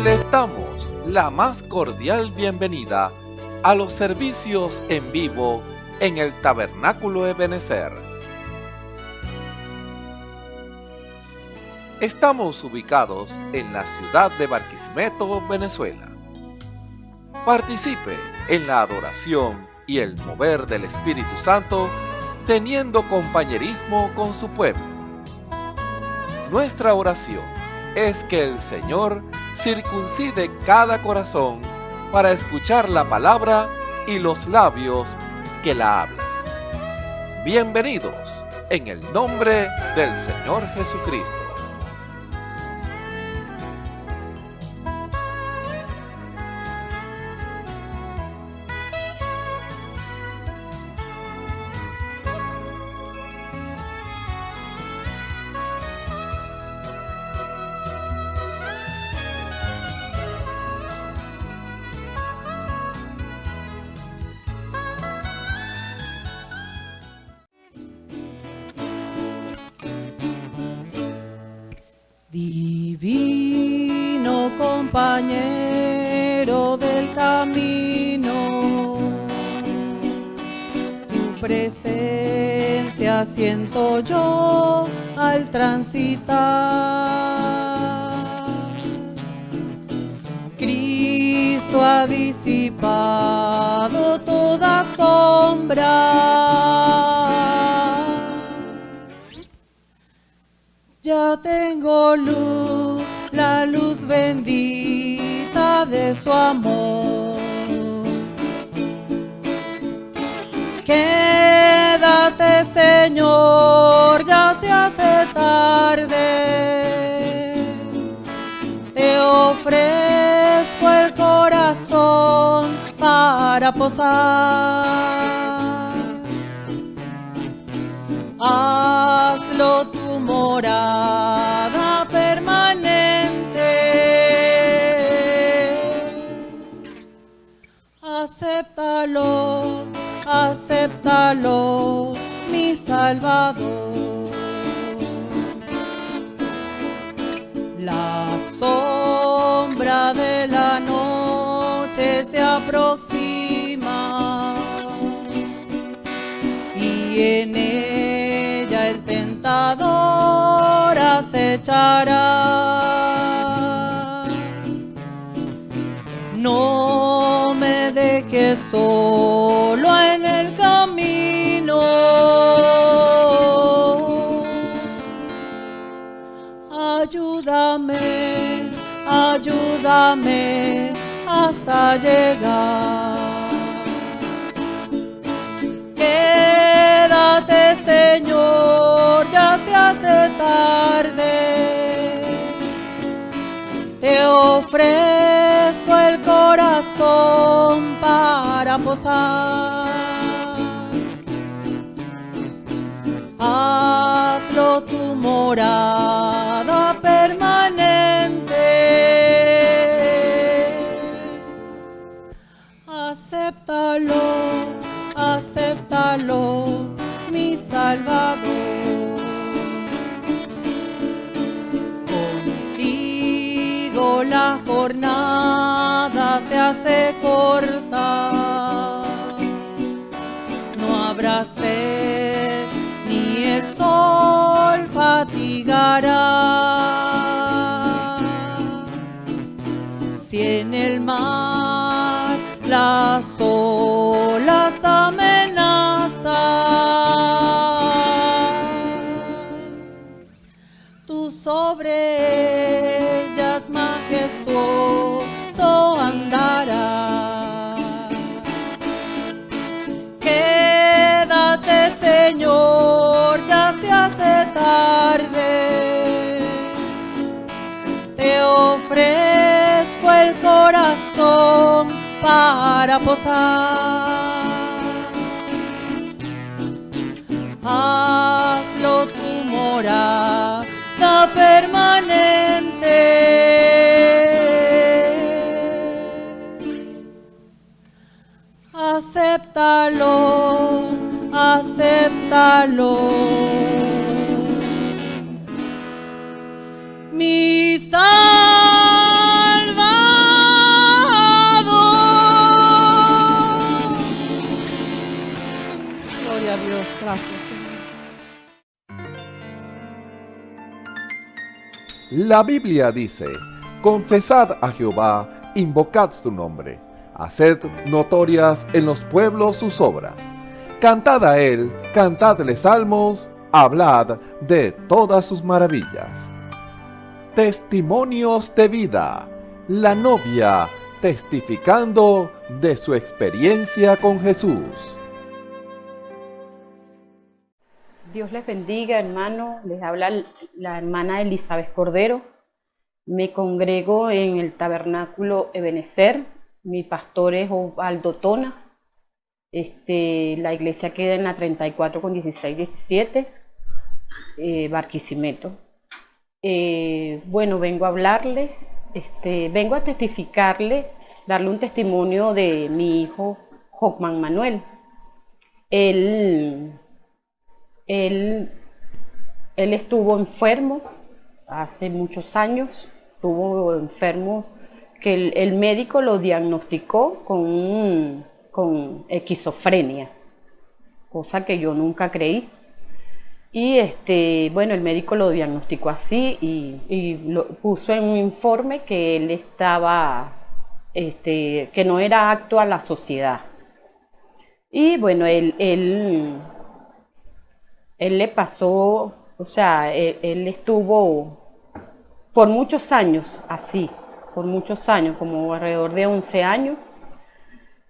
Les damos la más cordial bienvenida a los servicios en vivo en el Tabernáculo Ebenezer. Estamos ubicados en la ciudad de Barquisimeto, Venezuela. Participe en la adoración y el mover del Espíritu Santo, teniendo compañerismo con su pueblo. Nuestra oración es que el Señor circuncide cada corazón para escuchar la palabra y los labios que la hablan. Bienvenidos en el nombre del Señor Jesucristo. Divino compañero del camino, tu presencia siento yo al transitar. Cristo ha disipado toda sombra. Ya tengo luz, la luz bendita de su amor. Quédate, Señor, ya se hace tarde. Te ofrezco el corazón para posar. Hazlo tu morada permanente. Acéptalo, acéptalo, mi Salvador. La sombra de la noche se aproxima y en ella el tentador acechará. No me dejes solo en el camino. Ayúdame, ayúdame hasta llegar. Quédate, Señor, ya se hace tarde. Te ofrezco el corazón para posar. Hazlo tu morada permanente. Acéptalo, acéptalo, mi Salvador. Contigo la jornada se hace corta. No habrá sed ni el sol fatigará. Si en el mar las olas amenazan, tú sobre ellas majestuoso andarás. Quédate, Señor, ya se hace tarde. Te ofrezco el corazón para posar. Hazlo tu morada permanente. Acéptalo, acéptalo. Mi Salvador. La Biblia dice, confesad a Jehová, invocad su nombre, haced notorias en los pueblos sus obras. Cantad a él, cantadle salmos, hablad de todas sus maravillas. Testimonios de vida. La novia testificando de su experiencia con Jesús. Dios les bendiga, hermano. Les habla la hermana Elizabeth Cordero. Me congrego en el tabernáculo Ebenezer. Mi pastor es Osvaldo Tona. La iglesia queda en la 34 con 1617, Barquisimeto. Bueno, vengo a hablarle, vengo a testificarle, darle un testimonio de mi hijo Hockman Manuel. Él estuvo enfermo hace muchos años, estuvo enfermo que el médico lo diagnosticó con esquizofrenia, cosa que yo nunca creí. Y bueno, el médico lo diagnosticó así y lo puso en un informe que él estaba, que no era apto a la sociedad. Y bueno, él le pasó, o sea, él estuvo por muchos años así, por muchos años, como alrededor de 11 años.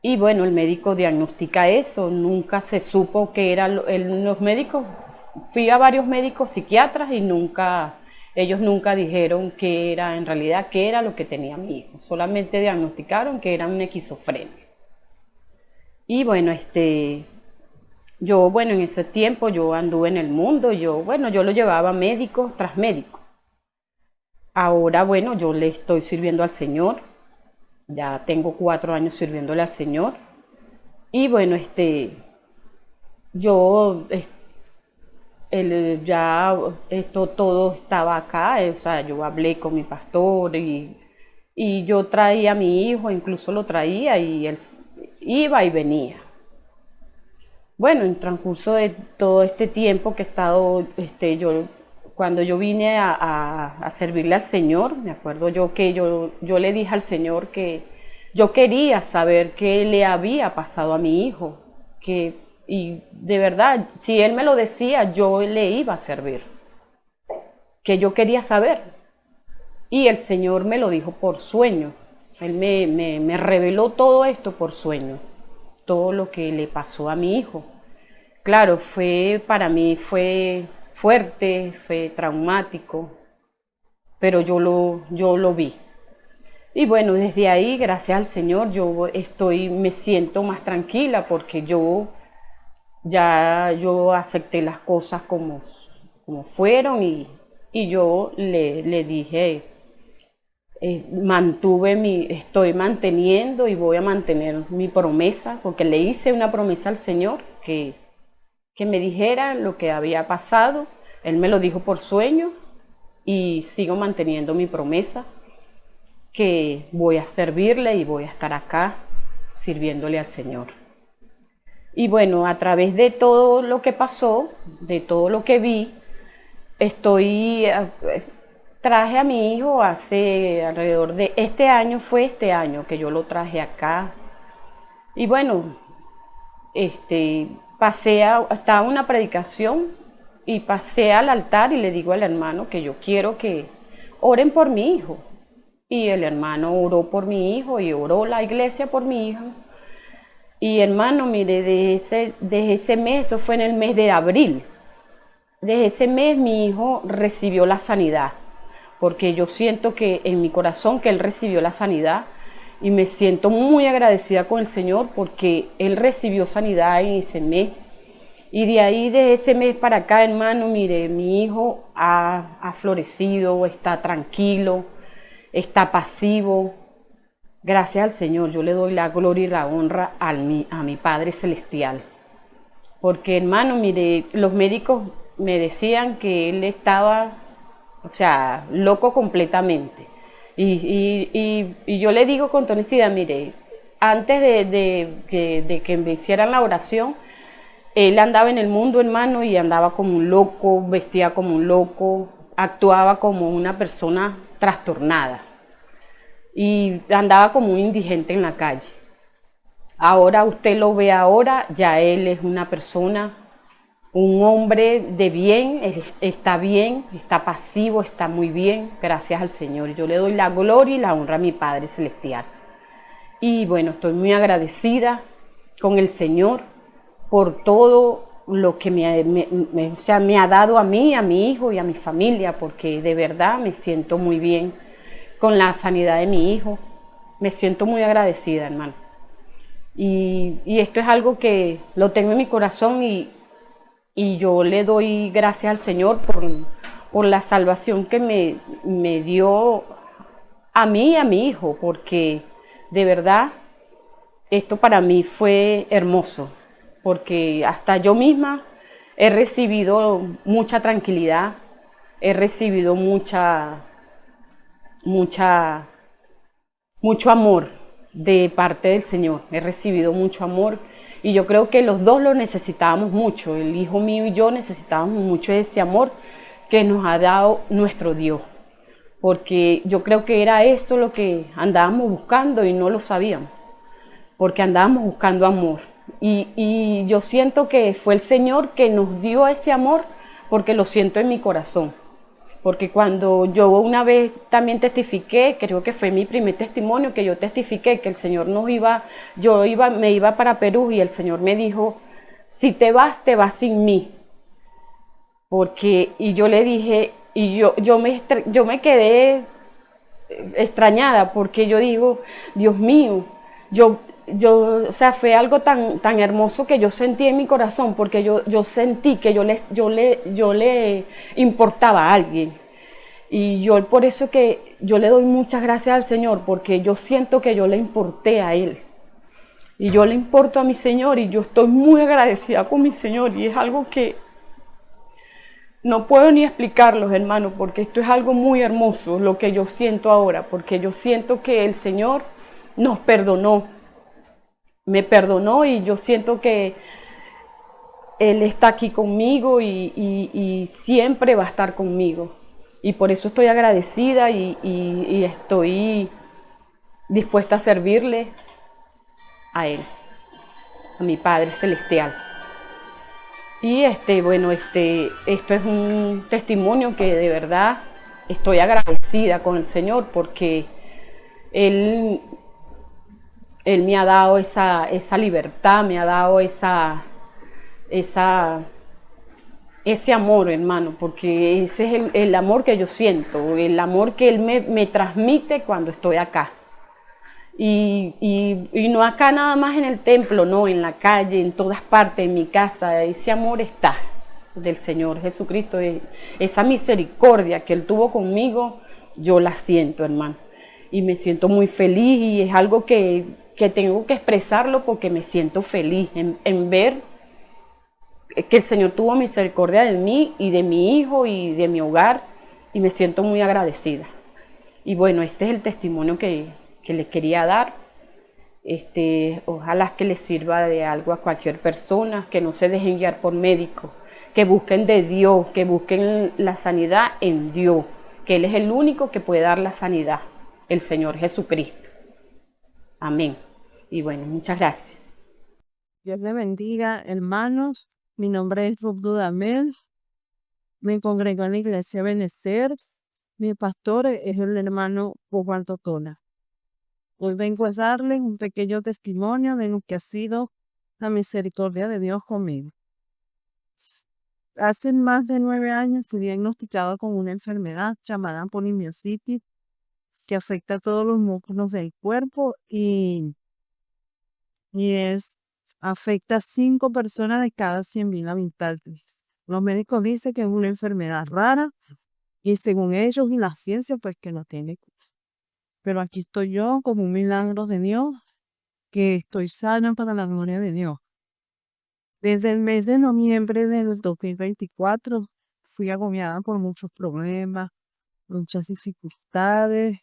Y bueno, el médico diagnostica eso, nunca se supo qué era, los médicos, fui a varios médicos psiquiatras y ellos nunca dijeron qué era en realidad, qué era lo que tenía mi hijo, solamente diagnosticaron que era una esquizofrenia. Y bueno, yo, bueno, en ese tiempo yo anduve en el mundo, yo lo llevaba médico tras médico. Ahora, bueno, yo le estoy sirviendo al Señor, ya tengo 4 años sirviéndole al Señor. Y bueno, todo estaba acá, o sea, yo hablé con mi pastor y yo traía a mi hijo, incluso lo traía y él iba y venía. Bueno, en transcurso de todo este tiempo que he estado, cuando yo vine a servirle al Señor, me acuerdo yo que yo le dije al Señor que yo quería saber qué le había pasado a mi hijo, y de verdad, si Él me lo decía, yo le iba a servir, que yo quería saber. Y el Señor me lo dijo por sueño, Él me reveló todo esto por sueño, todo lo que le pasó a mi hijo. Claro, para mí fue fuerte, fue traumático, pero yo lo vi. Y bueno, desde ahí, gracias al Señor, me siento más tranquila porque yo acepté las cosas como fueron y yo le dije, estoy manteniendo y voy a mantener mi promesa, porque le hice una promesa al Señor que me dijera lo que había pasado. Él me lo dijo por sueño y sigo manteniendo mi promesa, que voy a servirle y voy a estar acá sirviéndole al Señor. Y bueno, a través de todo lo que pasó, de todo lo que vi, traje a mi hijo hace alrededor de fue este año que yo lo traje acá. Y bueno, estaba una predicación y pasé al altar y le digo al hermano que yo quiero que oren por mi hijo. Y el hermano oró por mi hijo y oró la iglesia por mi hijo. Y hermano, mire, desde ese mes, eso fue en el mes de abril, desde ese mes mi hijo recibió la sanidad, porque yo siento que en mi corazón que él recibió la sanidad y me siento muy agradecida con el Señor porque él recibió sanidad en ese mes. Y de ahí, de ese mes para acá, hermano, mire, mi hijo ha florecido, está tranquilo, está pasivo. Gracias al Señor, yo le doy la gloria y la honra a mi Padre Celestial. Porque, hermano, mire, los médicos me decían que él estaba, o sea, loco completamente. Y yo le digo con toda honestidad, mire, antes de que me hicieran la oración, él andaba en el mundo, hermano, y andaba como un loco, vestía como un loco, actuaba como una persona trastornada y andaba como un indigente en la calle. Ahora usted lo ve ahora, ya él es una persona, un hombre de bien, él está bien, está pasivo, está muy bien, gracias al Señor. Yo le doy la gloria y la honra a mi Padre Celestial. Y bueno, estoy muy agradecida con el Señor por todo lo que me ha dado a mí, a mi hijo y a mi familia, porque de verdad me siento muy bien con la sanidad de mi hijo. Me siento muy agradecida, hermano. Y esto es algo que lo tengo en mi corazón y yo le doy gracias al Señor por la salvación que me dio a mí y a mi hijo, porque de verdad esto para mí fue hermoso, porque hasta yo misma he recibido mucha tranquilidad, he recibido mucho amor de parte del Señor, he recibido mucho amor y yo creo que los dos lo necesitábamos mucho, el hijo mío y yo necesitábamos mucho ese amor que nos ha dado nuestro Dios, porque yo creo que era esto lo que andábamos buscando y no lo sabíamos, porque andábamos buscando amor. Y yo siento que fue el Señor que nos dio ese amor, porque lo siento en mi corazón. Porque cuando yo una vez también testifiqué, creo que fue mi primer testimonio, que yo testifiqué que el Señor me iba para Perú y el Señor me dijo, si te vas sin mí. Y yo le dije, yo me quedé extrañada, porque yo digo, Dios mío, o sea, fue algo tan hermoso que yo sentí en mi corazón, porque yo sentí que yo le importaba a alguien. Y yo por eso que yo le doy muchas gracias al Señor, porque yo siento que yo le importé a Él. Y yo le importo a mi Señor y yo estoy muy agradecida con mi Señor. Y es algo que no puedo ni explicarlos, hermanos, porque esto es algo muy hermoso, lo que yo siento ahora, porque yo siento que el Señor nos perdonó, me perdonó y yo siento que Él está aquí conmigo y siempre va a estar conmigo. Y por eso estoy agradecida y estoy dispuesta a servirle a Él, a mi Padre Celestial. Y esto es un testimonio que de verdad estoy agradecida con el Señor, porque Él me ha dado esa libertad, me ha dado ese amor, hermano, porque ese es el amor que yo siento, el amor que Él me transmite cuando estoy acá. Y no acá nada más en el templo, no, en la calle, en todas partes, en mi casa, ese amor está del Señor Jesucristo, esa misericordia que Él tuvo conmigo, yo la siento, hermano, y me siento muy feliz y es algo que tengo que expresarlo porque me siento feliz en ver que el Señor tuvo misericordia de mí y de mi hijo y de mi hogar y me siento muy agradecida. Y bueno, este es el testimonio que les quería dar. Ojalá que les sirva de algo a cualquier persona, que no se dejen guiar por médicos, que busquen de Dios, que busquen la sanidad en Dios, que Él es el único que puede dar la sanidad, el Señor Jesucristo. Amén. Y bueno, muchas gracias. Dios le bendiga, hermanos. Mi nombre es Ruth Dudamel. Me congrego en la iglesia Benecer. Mi pastor es el hermano Osvaldo Tona. Hoy vengo a darles un pequeño testimonio de lo que ha sido la misericordia de Dios conmigo. Hace más de 9 años fui diagnosticado con una enfermedad llamada polimiositis que afecta a todos los músculos del cuerpo y afecta a 5 personas de cada 100.000 habitantes. Los médicos dicen que es una enfermedad rara y según ellos y la ciencia pues que no tiene cura. Pero aquí estoy yo como un milagro de Dios, que estoy sana para la gloria de Dios. Desde el mes de noviembre del 2024 fui agobiada por muchos problemas, muchas dificultades.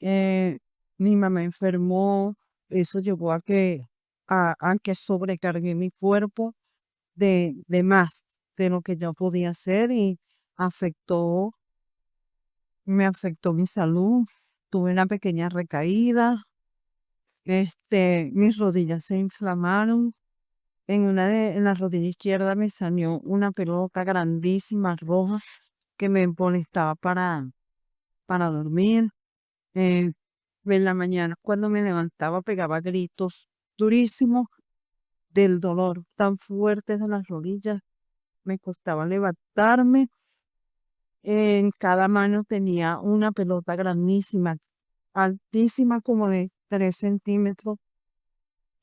Mi mamá enfermó, eso llevó a que sobrecargué mi cuerpo de más de lo que yo podía hacer y afectó me afectó mi salud, tuve una pequeña recaída, mis rodillas se inflamaron. En la rodilla izquierda me salió una pelota grandísima roja que me molestaba para dormir. Eh, en la mañana cuando me levantaba pegaba gritos durísimos del dolor tan fuerte de las rodillas. Me costaba levantarme. En cada mano tenía una pelota grandísima, altísima como de 3 centímetros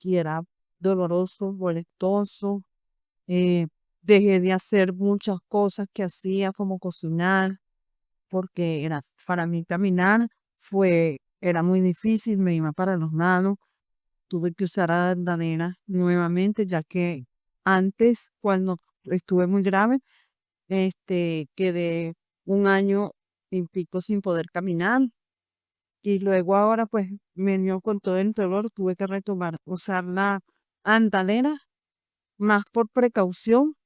y era doloroso, molestoso. Eh, Dejé de hacer muchas cosas que hacía como cocinar porque para mí caminar era muy difícil, me iba para los lados. Tuve que usar andadera nuevamente, ya que antes, cuando estuve muy grave, quedé un año y pico sin poder caminar. Y luego ahora, pues, me dio con todo el dolor, tuve que retomar, usar la andadera, más por precaución,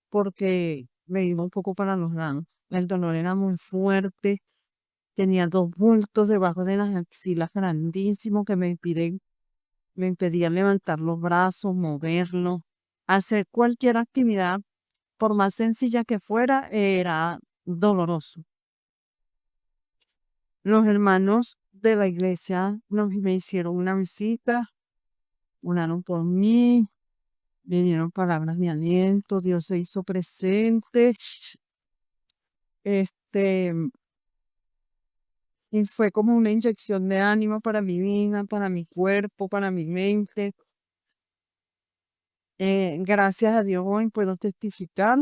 porque me iba un poco para los lados. El dolor era muy fuerte, tenía 2 bultos debajo de las axilas grandísimos que me impedían levantar los brazos, moverlos, hacer cualquier actividad, por más sencilla que fuera, era doloroso. Los hermanos de la iglesia me hicieron una visita, oraron por mí, me dieron palabras de aliento, Dios se hizo presente. Este, y fue como una inyección de ánimo para mi vida, para mi cuerpo, para mi mente. Gracias a Dios hoy puedo testificar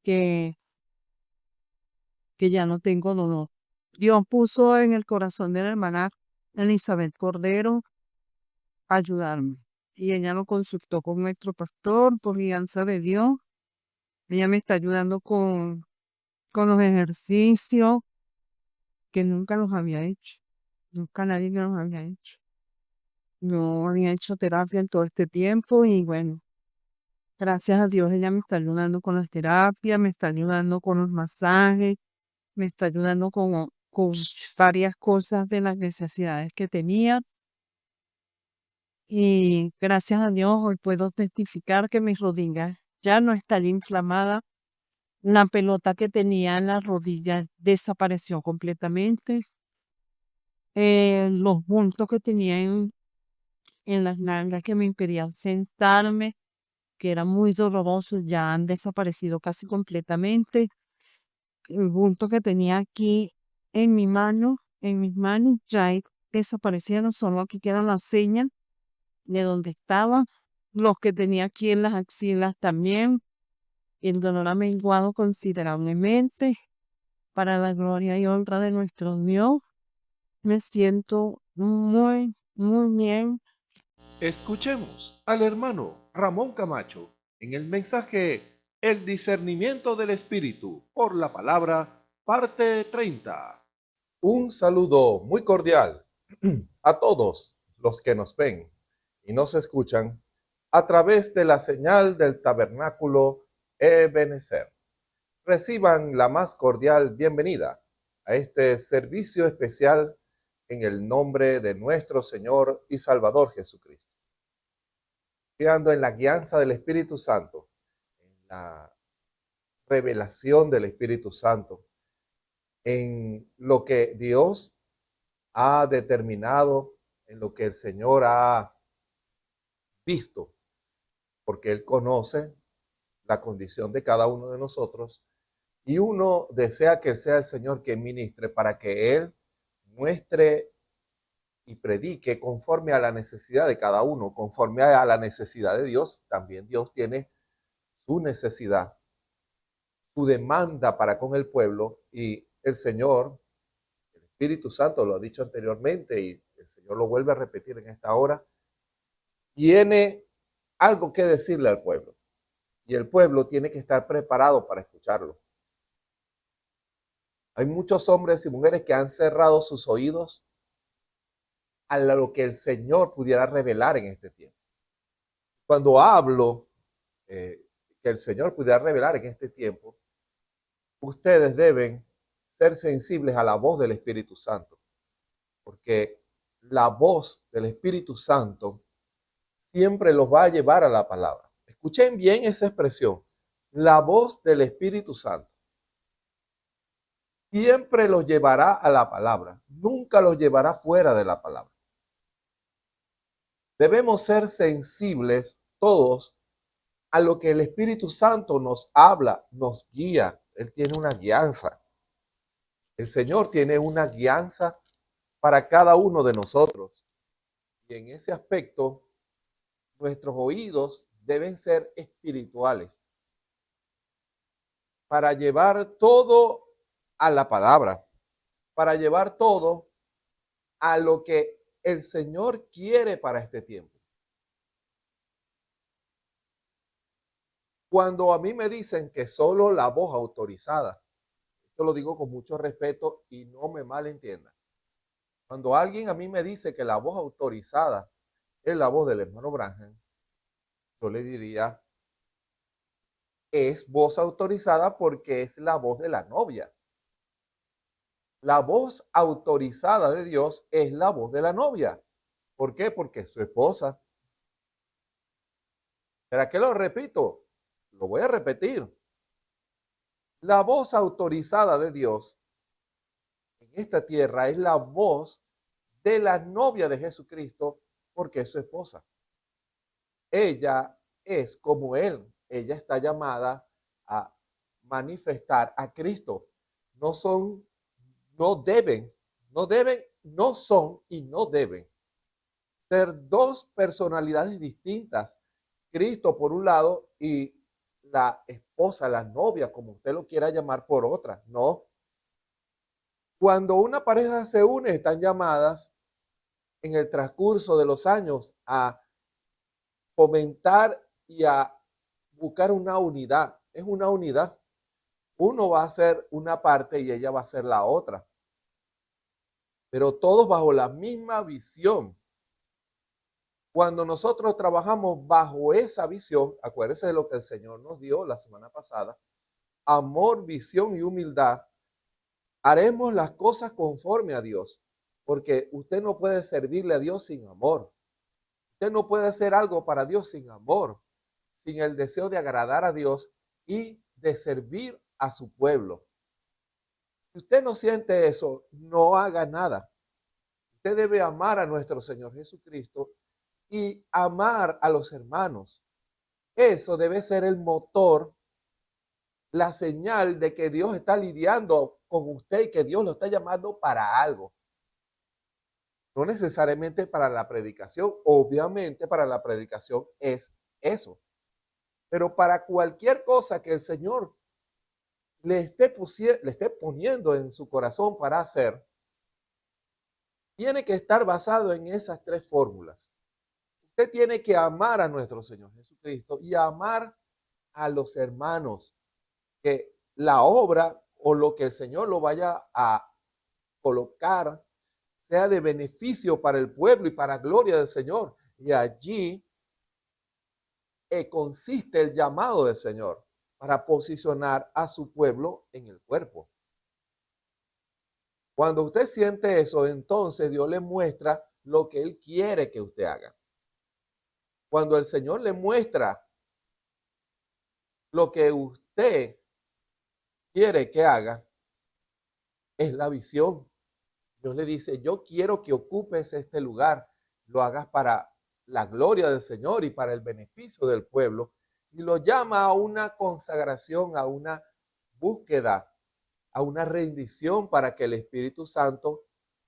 que, que ya no tengo dolor. Dios puso en el corazón de la hermana Elizabeth Cordero ayudarme. Y ella lo consultó con nuestro pastor por guianza de Dios. Ella me está ayudando con los ejercicios que nunca los había hecho. Nunca nadie me los había hecho. No había hecho terapia en todo este tiempo y bueno, gracias a Dios ella me está ayudando con las terapias, me está ayudando con los masajes, me está ayudando con varias cosas de las necesidades que tenía. Y gracias a Dios hoy puedo testificar que mis rodillas ya no están inflamadas. La pelota que tenía en las rodillas desapareció completamente. Los bultos que tenía en las nalgas que me impedían sentarme, que era muy doloroso, ya han desaparecido casi completamente. El bulto que tenía aquí en mis manos ya desaparecieron, solo aquí quedan las señas de donde estaba. Los que tenía aquí en las axilas también. El dolor ha menguado considerablemente. Para la gloria y honra de nuestro Dios, me siento muy, muy bien. Escuchemos al hermano Ramón Camacho en el mensaje El discernimiento del Espíritu por la palabra, parte 30. Un saludo muy cordial a todos los que nos ven y nos escuchan a través de la señal del tabernáculo Ebenezer. Reciban la más cordial bienvenida a este servicio especial en el nombre de nuestro Señor y Salvador Jesucristo. Confiando en la guianza del Espíritu Santo, en la revelación del Espíritu Santo, en lo que Dios ha determinado, en lo que el Señor ha visto, porque Él conoce la condición de cada uno de nosotros y uno desea que sea el Señor quien ministre para que Él muestre y predique conforme a la necesidad de cada uno, conforme a la necesidad de Dios. También Dios tiene su necesidad, su demanda para con el pueblo, y el Señor, el Espíritu Santo, lo ha dicho anteriormente y el Señor lo vuelve a repetir en esta hora, tiene algo que decirle al pueblo y el pueblo tiene que estar preparado para escucharlo. Hay muchos hombres y mujeres que han cerrado sus oídos a lo que el Señor pudiera revelar en este tiempo. Cuando hablo que el Señor pudiera revelar en este tiempo, ustedes deben ser sensibles a la voz del Espíritu Santo, porque la voz del Espíritu Santo siempre los va a llevar a la palabra. Escuchen bien esa expresión, la voz del Espíritu Santo. Siempre los llevará a la palabra, nunca los llevará fuera de la palabra. Debemos ser sensibles todos a lo que el Espíritu Santo nos habla, nos guía. Él tiene una guianza. El Señor tiene una guianza para cada uno de nosotros. Y en ese aspecto, nuestros oídos deben ser espirituales para llevar todo a la palabra, para llevar todo a lo que el Señor quiere para este tiempo. Cuando a mí me dicen que solo la voz autorizada, esto lo digo con mucho respeto y no me malentiendan. Cuando alguien a mí me dice que la voz autorizada es la voz del hermano Branham, yo le diría, es voz autorizada porque es la voz de la novia. La voz autorizada de Dios es la voz de la novia. ¿Por qué? Porque es su esposa. ¿Será que lo repito? Lo voy a repetir. La voz autorizada de Dios en esta tierra es la voz de la novia de Jesucristo porque es su esposa. Ella es como Él. Ella está llamada a manifestar a Cristo. No son, no deben, no son y no deben ser dos personalidades distintas. Cristo por un lado y la esposa, la novia, como usted lo quiera llamar, por otra. No. Cuando una pareja se une, están llamadas en el transcurso de los años a fomentar y a buscar una unidad. Es una unidad. Uno va a ser una parte y ella va a ser la otra. Pero todos bajo la misma visión. Cuando nosotros trabajamos bajo esa visión, acuérdense de lo que el Señor nos dio la semana pasada, amor, visión y humildad, haremos las cosas conforme a Dios, porque usted no puede servirle a Dios sin amor. Usted no puede hacer algo para Dios sin amor, sin el deseo de agradar a Dios y de servir a su pueblo. Si usted no siente eso, no haga nada. Usted debe amar a nuestro Señor Jesucristo y amar a los hermanos. Eso debe ser el motor, la señal de que Dios está lidiando con usted y que Dios lo está llamando para algo. No necesariamente para la predicación, obviamente para la predicación es eso. Pero para cualquier cosa que el Señor le esté poniendo en su corazón para hacer, tiene que estar basado en esas tres fórmulas. Usted tiene que amar a nuestro Señor Jesucristo y amar a los hermanos, que la obra o lo que el Señor lo vaya a colocar sea de beneficio para el pueblo y para gloria del Señor. Y allí consiste el llamado del Señor para posicionar a su pueblo en el cuerpo. Cuando usted siente eso, entonces Dios le muestra lo que Él quiere que usted haga. Cuando el Señor le muestra lo que usted quiere que haga, es la visión. Dios le dice, yo quiero que ocupes este lugar, lo hagas para la gloria del Señor y para el beneficio del pueblo. Y lo llama a una consagración, a una búsqueda, a una rendición para que el Espíritu Santo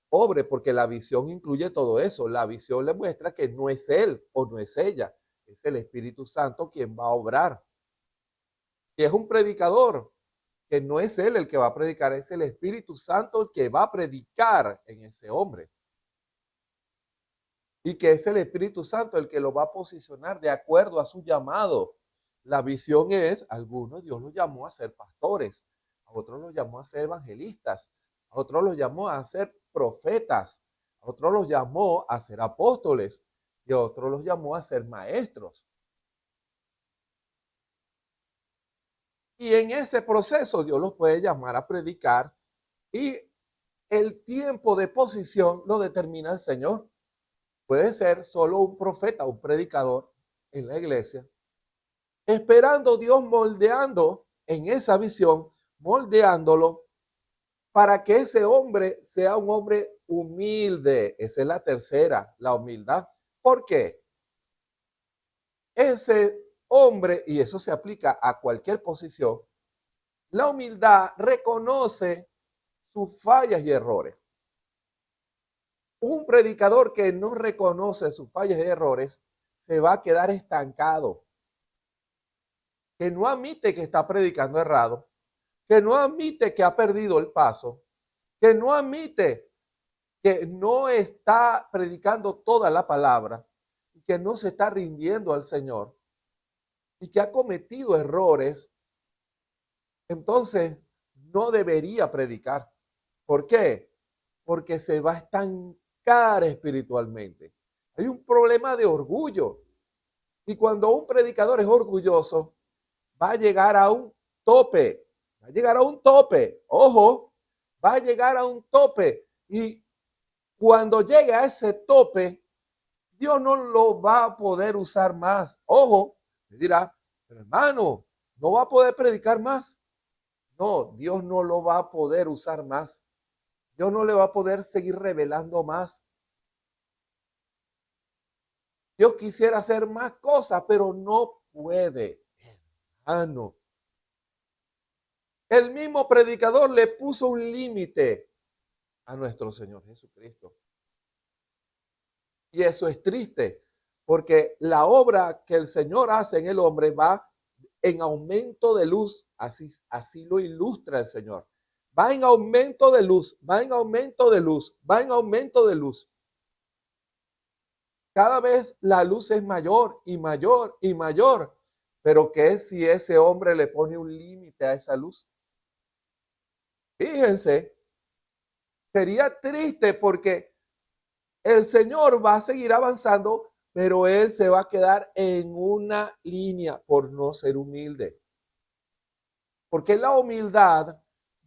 obre, porque la visión incluye todo eso. La visión le muestra que no es él o no es ella, es el Espíritu Santo quien va a obrar. Si es un predicador, que no es él el que va a predicar, es el Espíritu Santo el que va a predicar en ese hombre. Y que es el Espíritu Santo el que lo va a posicionar de acuerdo a su llamado. La visión es, algunos Dios los llamó a ser pastores, a otros los llamó a ser evangelistas, a otros los llamó a ser profetas, a otros los llamó a ser apóstoles y a otros los llamó a ser maestros. Y en ese proceso Dios los puede llamar a predicar y el tiempo de posición lo determina el Señor. Puede ser solo un profeta, un predicador en la iglesia, esperando Dios moldeando en esa visión, moldeándolo para que ese hombre sea un hombre humilde. Esa es la tercera, la humildad. ¿Por qué? Ese hombre, y eso se aplica a cualquier posición, la humildad reconoce sus fallas y errores. Un predicador que no reconoce sus fallas y errores se va a quedar estancado, que no admite que está predicando errado, que no admite que ha perdido el paso, que no admite que no está predicando toda la palabra y que no se está rindiendo al Señor y que ha cometido errores, entonces no debería predicar. ¿Por qué? Porque se va a estancar espiritualmente. Hay un problema de orgullo. Y cuando un predicador es orgulloso, va a llegar a un tope. Va a llegar a un tope. Ojo, va a llegar a un tope. Y cuando llegue a ese tope, Dios no lo va a poder usar más. Ojo, te dirá, pero hermano, no va a poder predicar más. No, Dios no lo va a poder usar más. Dios no le va a poder seguir revelando más. Dios quisiera hacer más cosas, pero no puede, hermano. El mismo predicador le puso un límite a nuestro Señor Jesucristo. Y eso es triste, porque la obra que el Señor hace en el hombre va en aumento de luz. Así lo ilustra el Señor. Va en aumento de luz, va en aumento de luz, va en aumento de luz. Cada vez la luz es mayor y mayor y mayor. Pero ¿qué es si ese hombre le pone un límite a esa luz? Fíjense, sería triste porque el Señor va a seguir avanzando, pero Él se va a quedar en una línea por no ser humilde. Porque la humildad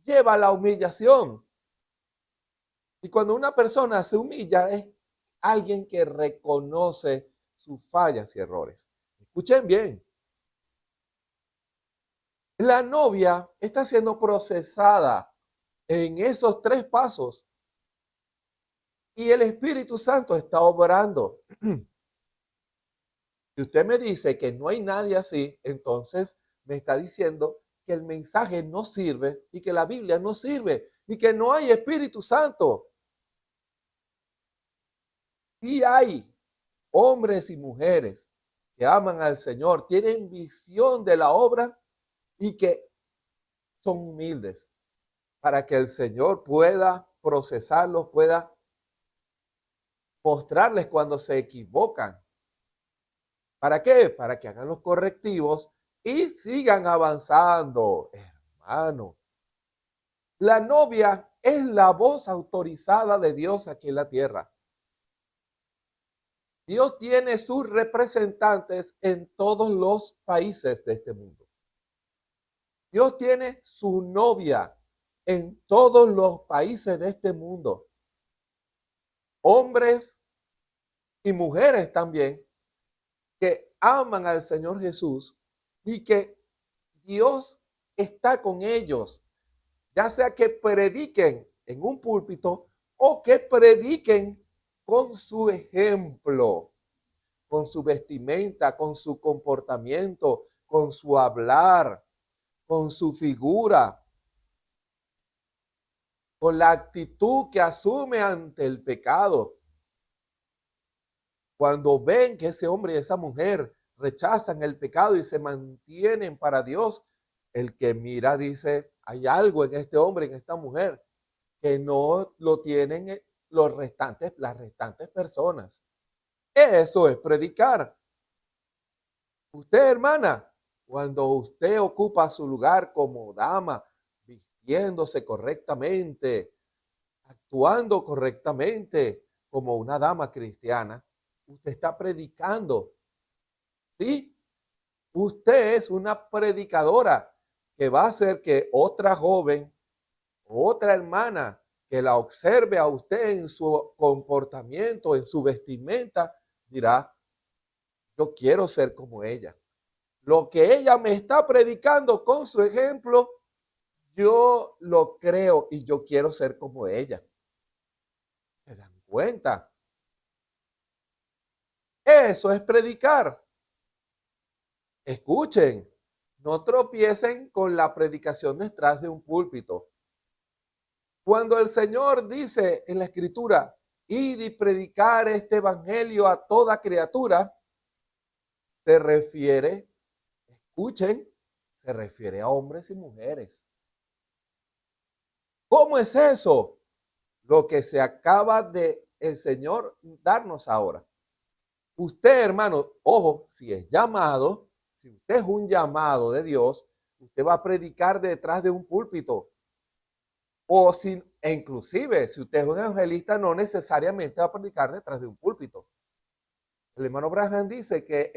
lleva a la humillación. Y cuando una persona se humilla es alguien que reconoce sus fallas y errores. Escuchen bien. La novia está siendo procesada en esos 3 pasos y el Espíritu Santo está obrando. Si usted me dice que no hay nadie así, entonces me está diciendo que el mensaje no sirve y que la Biblia no sirve y que no hay Espíritu Santo. Y hay hombres y mujeres que aman al Señor, tienen visión de la obra y que son humildes para que el Señor pueda procesarlos, pueda mostrarles cuando se equivocan. ¿Para qué? Para que hagan los correctivos y sigan avanzando, hermano. La novia es la voz autorizada de Dios aquí en la tierra. Dios tiene sus representantes en todos los países de este mundo. Dios tiene su novia en todos los países de este mundo. Hombres y mujeres también que aman al Señor Jesús y que Dios está con ellos, ya sea que prediquen en un púlpito o que prediquen con su ejemplo, con su vestimenta, con su comportamiento, con su hablar, con su figura, con la actitud que asume ante el pecado. Cuando ven que ese hombre y esa mujer rechazan el pecado y se mantienen para Dios, el que mira dice, hay algo en este hombre, en esta mujer, que no lo tienen las restantes personas. Eso es predicar. Usted, hermana, cuando usted ocupa su lugar como dama, vistiéndose correctamente, actuando correctamente como una dama cristiana, usted está predicando. ¿Sí? Usted es una predicadora que va a hacer que otra joven, otra hermana que la observe a usted en su comportamiento, en su vestimenta, dirá, yo quiero ser como ella. Lo que ella me está predicando con su ejemplo, yo lo creo y yo quiero ser como ella. ¿Se dan cuenta? Eso es predicar. Escuchen, no tropiecen con la predicación detrás de un púlpito. Cuando el Señor dice en la Escritura, id y predicar este evangelio a toda criatura, se refiere, escuchen, se refiere a hombres y mujeres. ¿Cómo es eso? Lo que se acaba de el Señor darnos ahora. Usted, hermano, ojo, si es llamado, si usted es un llamado de Dios, usted va a predicar detrás de un púlpito. O si, e inclusive, si usted es un evangelista, no necesariamente va a predicar detrás de un púlpito. El hermano Branham dice que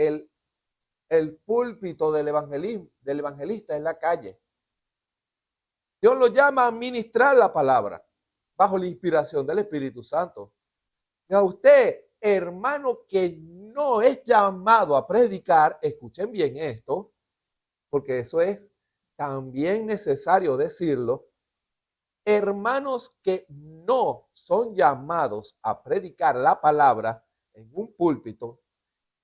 el púlpito del evangelista es la calle. Dios lo llama a ministrar la palabra bajo la inspiración del Espíritu Santo. Y a usted, hermano, que no es llamado a predicar, escuchen bien esto, porque eso es también necesario decirlo. Hermanos que no son llamados a predicar la palabra en un púlpito,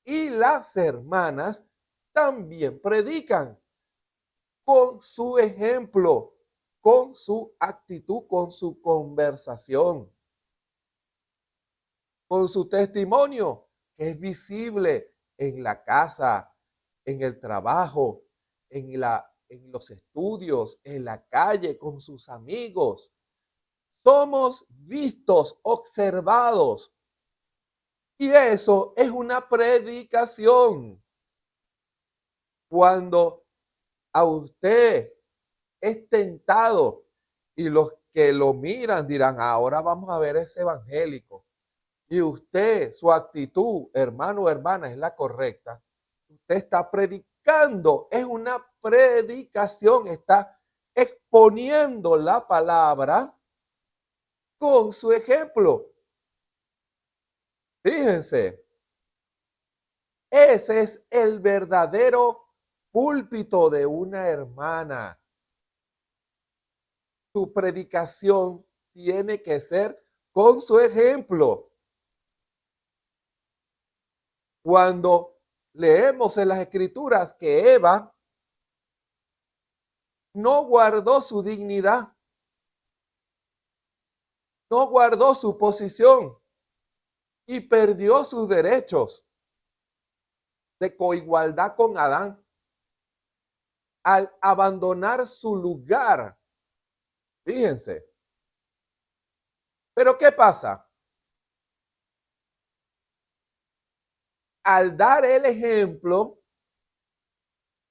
y las hermanas también predican con su ejemplo, con su actitud, con su conversación, con su testimonio, que es visible en la casa, en el trabajo, en los estudios, en la calle, con sus amigos. Somos vistos, observados. Y eso es una predicación. Cuando a usted es tentado y los que lo miran dirán, ahora vamos a ver ese evangélico. Y usted, su actitud, hermano o hermana, es la correcta. Usted está predicando, es una predicación, está exponiendo la palabra con su ejemplo. Fíjense, ese es el verdadero púlpito de una hermana. Su predicación tiene que ser con su ejemplo. Cuando leemos en las Escrituras que Eva no guardó su dignidad, no guardó su posición y perdió sus derechos de coigualdad con Adán al abandonar su lugar. Fíjense. Pero ¿qué pasa? Al dar el ejemplo,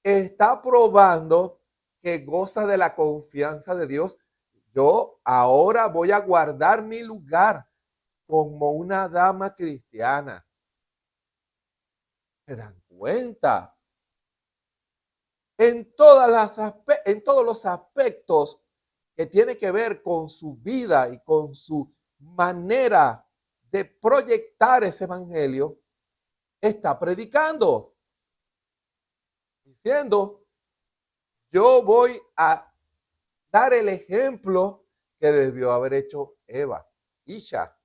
está probando que goza de la confianza de Dios. Yo ahora voy a guardar mi lugar como una dama cristiana. ¿Se dan cuenta? En todos los aspectos que tiene que ver con su vida y con su manera de proyectar ese evangelio, está predicando, diciendo, yo voy a dar el ejemplo que debió haber hecho Eva, Isha,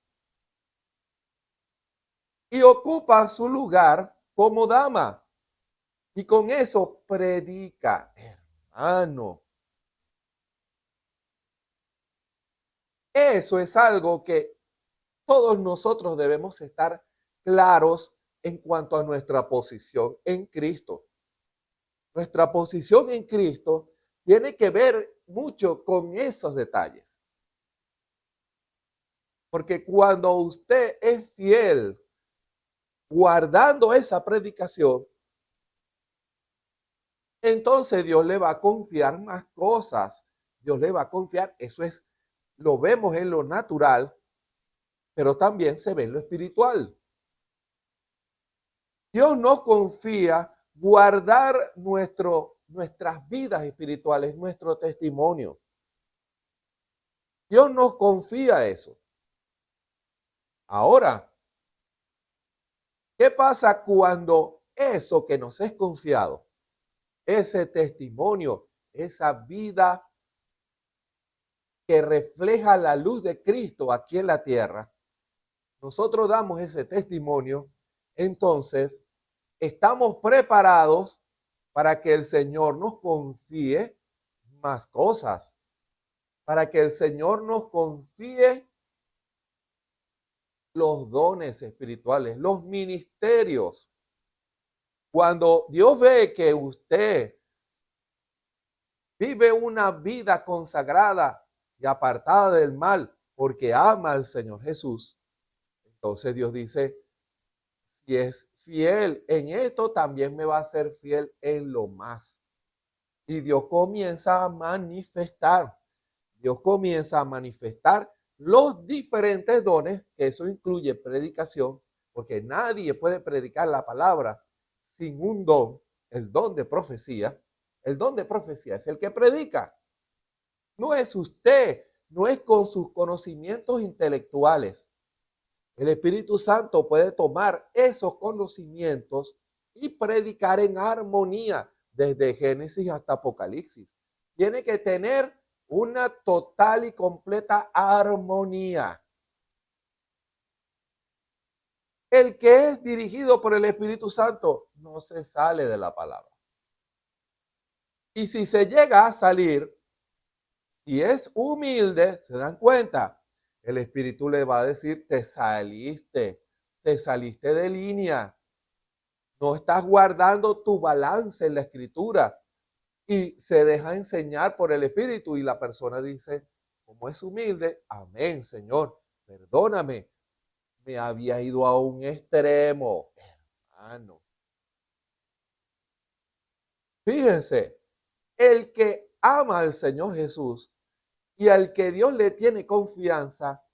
y ocupa su lugar como dama, y con eso predica, hermano. Eso es algo que todos nosotros debemos estar claros en cuanto a nuestra posición en Cristo. Nuestra posición en Cristo tiene que ver mucho con esos detalles. Porque cuando usted es fiel, guardando esa predicación, entonces Dios le va a confiar más cosas. Dios le va a confiar, eso es, lo vemos en lo natural, pero también se ve en lo espiritual. Dios nos confía guardar nuestro nuestras vidas espirituales, nuestro testimonio. Dios nos confía eso. Ahora, ¿qué pasa cuando eso que nos es confiado, ese testimonio, esa vida que refleja la luz de Cristo aquí en la tierra, nosotros damos ese testimonio, entonces estamos preparados para que el Señor nos confíe más cosas, para que el Señor nos confíe los dones espirituales, los ministerios. Cuando Dios ve que usted vive una vida consagrada y apartada del mal porque ama al Señor Jesús, entonces Dios dice, si es fiel en esto, también me va a ser fiel en lo más. Y Dios comienza a manifestar. Dios comienza a manifestar los diferentes dones, que eso incluye predicación, porque nadie puede predicar la palabra sin un don, el don de profecía. El don de profecía es el que predica. No es usted, no es con sus conocimientos intelectuales. El Espíritu Santo puede tomar esos conocimientos y predicar en armonía desde Génesis hasta Apocalipsis. Tiene que tener una total y completa armonía. El que es dirigido por el Espíritu Santo no se sale de la palabra. Y si se llega a salir, si es humilde, se dan cuenta, el Espíritu le va a decir, te saliste de línea. No estás guardando tu balance en la Escritura. Y se deja enseñar por el Espíritu y la persona dice, como es humilde, amén, Señor, perdóname, me había ido a un extremo, hermano. Fíjense, el que ama al Señor Jesús y al que Dios le tiene confianza,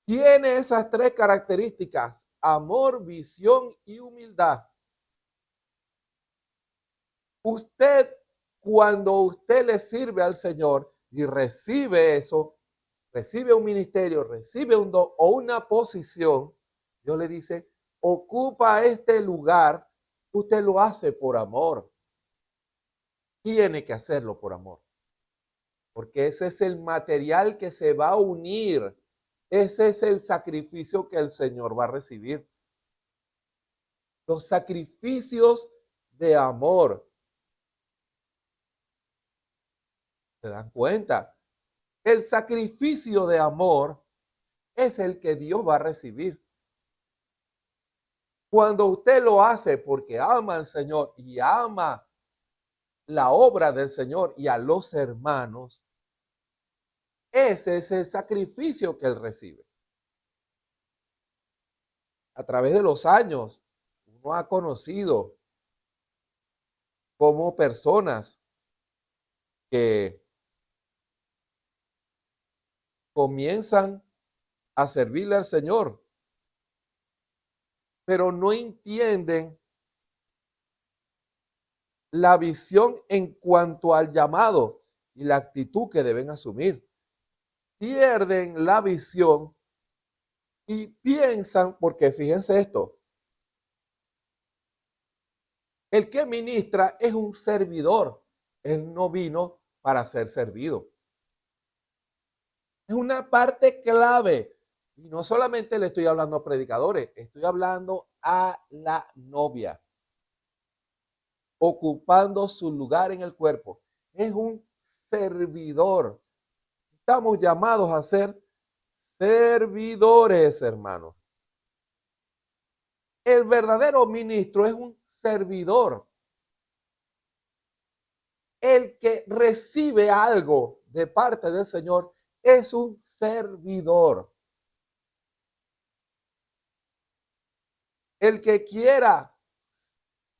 tiene esas tres características, amor, visión y humildad. Usted, cuando usted le sirve al Señor y recibe eso, recibe un ministerio, recibe un don o una posición, Dios le dice, ocupa este lugar, usted lo hace por amor. Tiene que hacerlo por amor. Porque ese es el material que se va a unir. Ese es el sacrificio que el Señor va a recibir. Los sacrificios de amor. ¿Se dan cuenta? El sacrificio de amor es el que Dios va a recibir. Cuando usted lo hace porque ama al Señor y ama la obra del Señor y a los hermanos, ese es el sacrificio que Él recibe. A través de los años, uno ha conocido como personas que comienzan a servirle al Señor, pero no entienden la visión en cuanto al llamado y la actitud que deben asumir. Pierden la visión y piensan, porque fíjense esto, el que ministra es un servidor, él no vino para ser servido. Es una parte clave. Y no solamente le estoy hablando a predicadores, estoy hablando a la novia. Ocupando su lugar en el cuerpo. Es un servidor. Estamos llamados a ser servidores, hermanos. El verdadero ministro es un servidor. El que recibe algo de parte del Señor es un servidor. El que quiera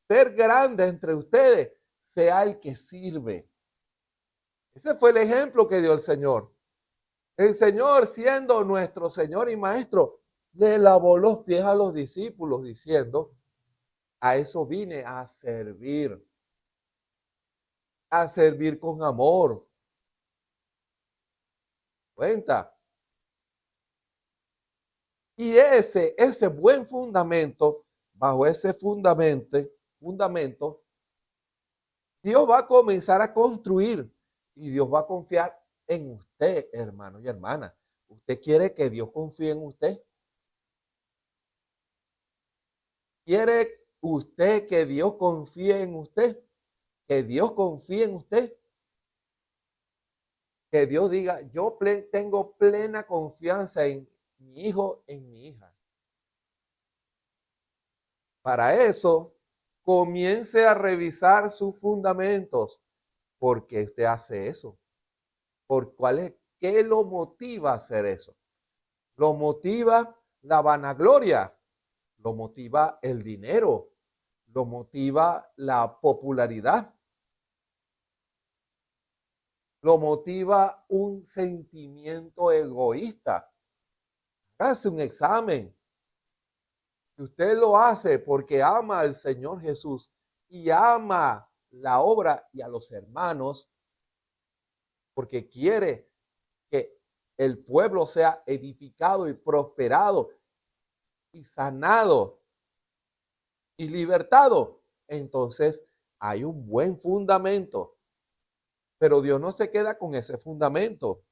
ser grande entre ustedes, sea el que sirve. Ese fue el ejemplo que dio el Señor. El Señor, siendo nuestro Señor y Maestro, le lavó los pies a los discípulos diciendo, a eso vine a servir. a servir con amor. Cuenta. Y ese buen fundamento, bajo ese fundamento, Dios va a comenzar a construir y Dios va a confiar en usted, hermano y hermana. ¿Usted quiere que Dios confíe en usted? ¿Quiere usted que Dios confíe en usted? Que Dios confíe en usted. Que Dios diga, yo tengo plena confianza en mi hijo, en mi hija. Para eso, comience a revisar sus fundamentos. ¿Por qué usted hace eso? ¿Qué lo motiva a hacer eso? ¿Lo motiva la vanagloria? ¿Lo motiva el dinero? ¿Lo motiva la popularidad? ¿Lo motiva un sentimiento egoísta? Hace un examen. Si usted lo hace porque ama al Señor Jesús y ama la obra y a los hermanos, porque quiere que el pueblo sea edificado y prosperado y sanado y libertado, entonces hay un buen fundamento. Pero Dios no se queda con ese fundamento.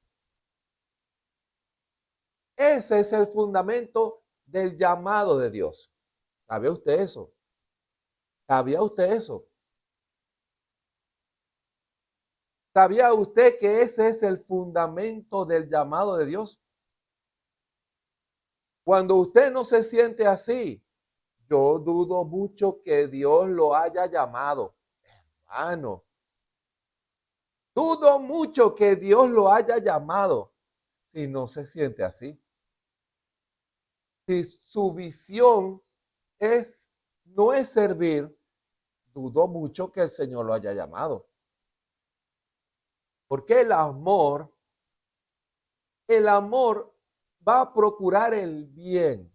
Ese es el fundamento del llamado de Dios. ¿Sabía usted eso? ¿Sabía usted eso? ¿Sabía usted que ese es el fundamento del llamado de Dios? Cuando usted no se siente así, yo dudo mucho que Dios lo haya llamado. Hermano, dudo mucho que Dios lo haya llamado si no se siente así. Si su visión no es servir, dudo mucho que el Señor lo haya llamado. Porque el amor va a procurar el bien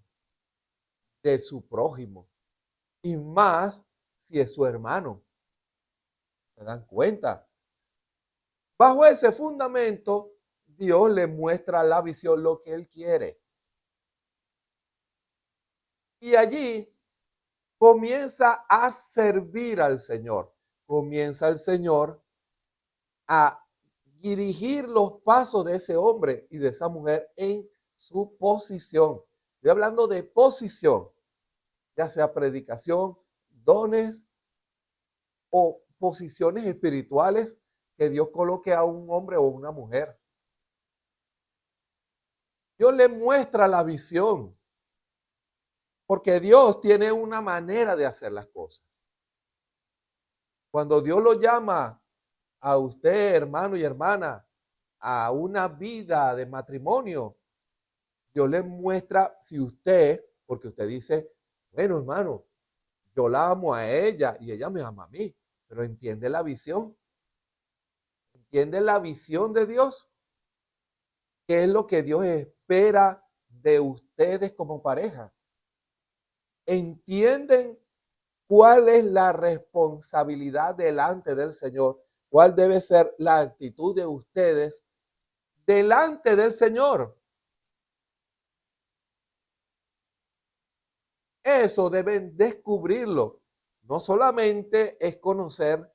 de su prójimo. Y más si es su hermano. ¿Se dan cuenta? Bajo ese fundamento, Dios le muestra la visión, lo que Él quiere. Y allí comienza a servir al Señor. Comienza el Señor a dirigir los pasos de ese hombre y de esa mujer en su posición. Estoy hablando de posición, ya sea predicación, dones o posiciones espirituales que Dios coloque a un hombre o una mujer. Dios le muestra la visión, porque Dios tiene una manera de hacer las cosas. Cuando Dios lo llama a usted, hermano y hermana, a una vida de matrimonio, Dios le muestra si usted, porque usted dice, bueno, hermano, yo la amo a ella y ella me ama a mí, pero ¿entiende la visión? ¿Entiende la visión de Dios? ¿Qué es lo que Dios espera de ustedes como pareja? ¿Entienden cuál es la responsabilidad delante del Señor? ¿Cuál debe ser la actitud de ustedes delante del Señor? Eso deben descubrirlo. No solamente es conocer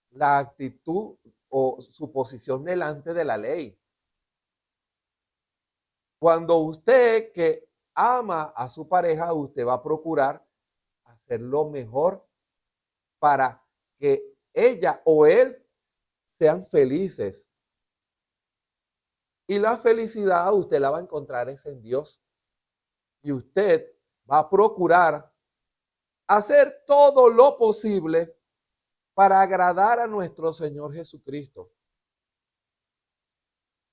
la actitud o su posición delante de la ley. Cuando usted que ama a su pareja, usted va a procurar hacer lo mejor para que ella o él sean felices. Y la felicidad usted la va a encontrar es en Dios. Y usted va a procurar hacer todo lo posible para agradar a nuestro Señor Jesucristo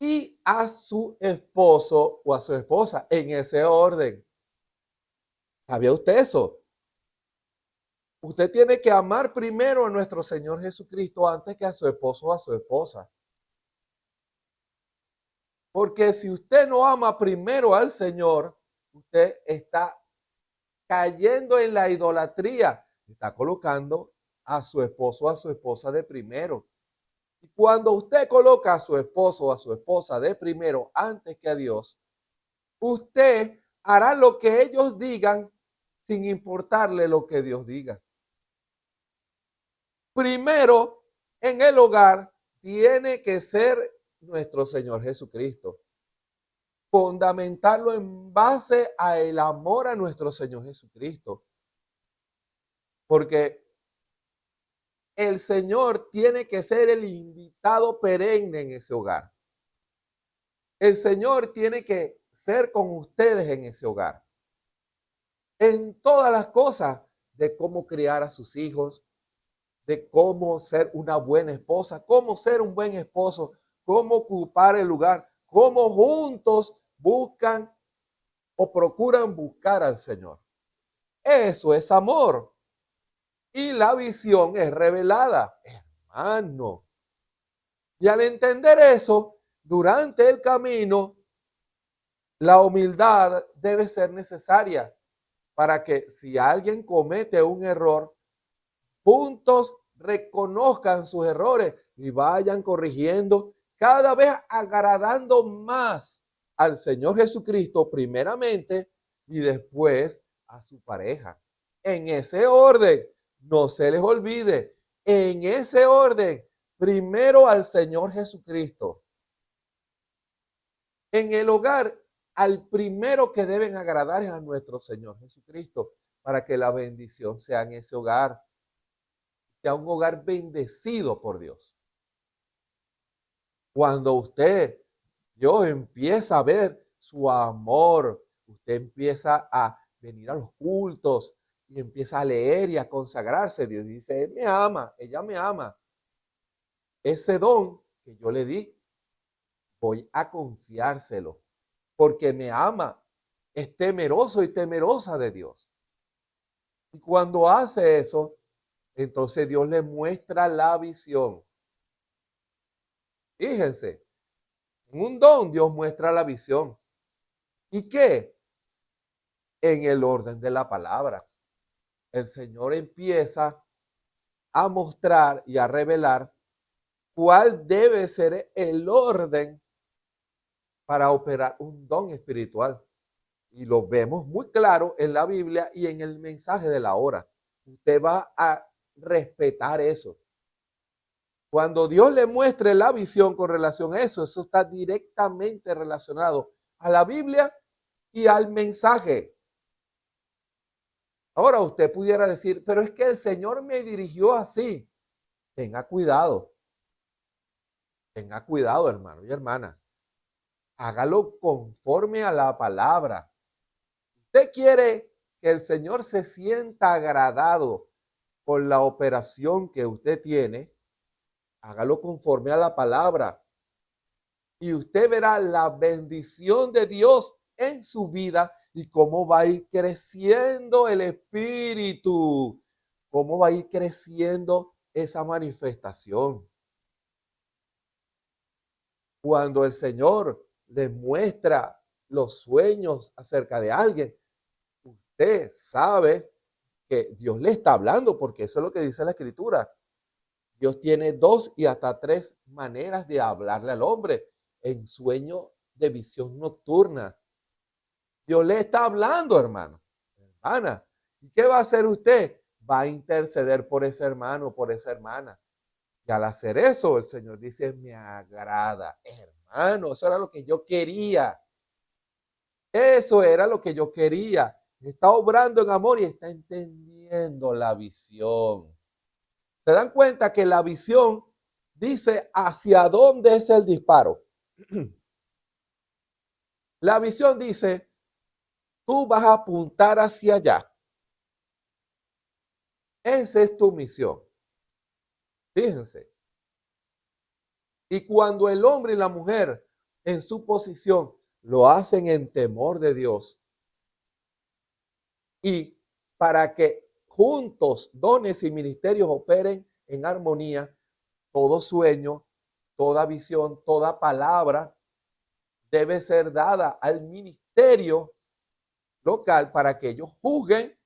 y a su esposo o a su esposa, en ese orden. ¿Sabía usted eso? Usted tiene que amar primero a nuestro Señor Jesucristo antes que a su esposo o a su esposa. Porque si usted no ama primero al Señor, usted está cayendo en la idolatría. Está colocando a su esposo o a su esposa de primero. Y cuando usted coloca a su esposo o a su esposa de primero antes que a Dios, usted hará lo que ellos digan sin importarle lo que Dios diga. Primero, en el hogar tiene que ser nuestro Señor Jesucristo. Fundamentarlo en base a el amor a nuestro Señor Jesucristo. Porque el Señor tiene que ser el invitado perenne en ese hogar. El Señor tiene que ser con ustedes en ese hogar. En todas las cosas de cómo criar a sus hijos, de cómo ser una buena esposa, cómo ser un buen esposo, cómo ocupar el lugar, cómo juntos buscan o procuran buscar al Señor. Eso es amor. Y la visión es revelada, hermano. Y al entender eso, durante el camino, la humildad debe ser necesaria para que si alguien comete un error, juntos reconozcan sus errores y vayan corrigiendo, cada vez agradando más al Señor Jesucristo primeramente y después a su pareja. En ese orden, no se les olvide, en ese orden, primero al Señor Jesucristo. En el hogar, al primero que deben agradar es a nuestro Señor Jesucristo, para que la bendición sea en ese hogar, sea un hogar bendecido por Dios. Cuando Dios empieza a ver su amor, usted empieza a venir a los cultos y empieza a leer y a consagrarse. Dios dice, Él me ama, ella me ama. Ese don que yo le di, voy a confiárselo, porque me ama, es temeroso y temerosa de Dios. Y cuando hace eso, entonces Dios le muestra la visión. Fíjense, en un don Dios muestra la visión. ¿Y qué? En el orden de la palabra. El Señor empieza a mostrar y a revelar cuál debe ser el orden para operar un don espiritual. Y lo vemos muy claro en la Biblia y en el mensaje de la hora. Usted va a respetar eso. Cuando Dios le muestre la visión con relación a eso, eso está directamente relacionado a la Biblia y al mensaje. Ahora usted pudiera decir, pero es que el Señor me dirigió así. Tenga cuidado. Tenga cuidado, hermano y hermana. Hágalo conforme a la palabra. Usted quiere que el Señor se sienta agradado con la operación que usted tiene, hágalo conforme a la palabra. Y usted verá la bendición de Dios en su vida y cómo va a ir creciendo el Espíritu, cómo va a ir creciendo esa manifestación. Cuando el Señor le muestra los sueños acerca de alguien, usted sabe que Dios le está hablando, porque eso es lo que dice la Escritura. Dios tiene 2 y hasta 3 maneras de hablarle al hombre en sueño de visión nocturna. Dios le está hablando, hermano, hermana. ¿Y qué va a hacer usted? Va a interceder por ese hermano, por esa hermana. Y al hacer eso, el Señor dice, me agrada. Hermano, eso era lo que yo quería. Eso era lo que yo quería. Está obrando en amor y está entendiendo la visión. ¿Se dan cuenta que la visión dice hacia dónde es el disparo? La visión dice, tú vas a apuntar hacia allá. Esa es tu misión. Fíjense. Y cuando el hombre y la mujer en su posición lo hacen en temor de Dios, y para que juntos dones y ministerios operen en armonía, todo sueño, toda visión, toda palabra debe ser dada al ministerio local para que ellos juzguen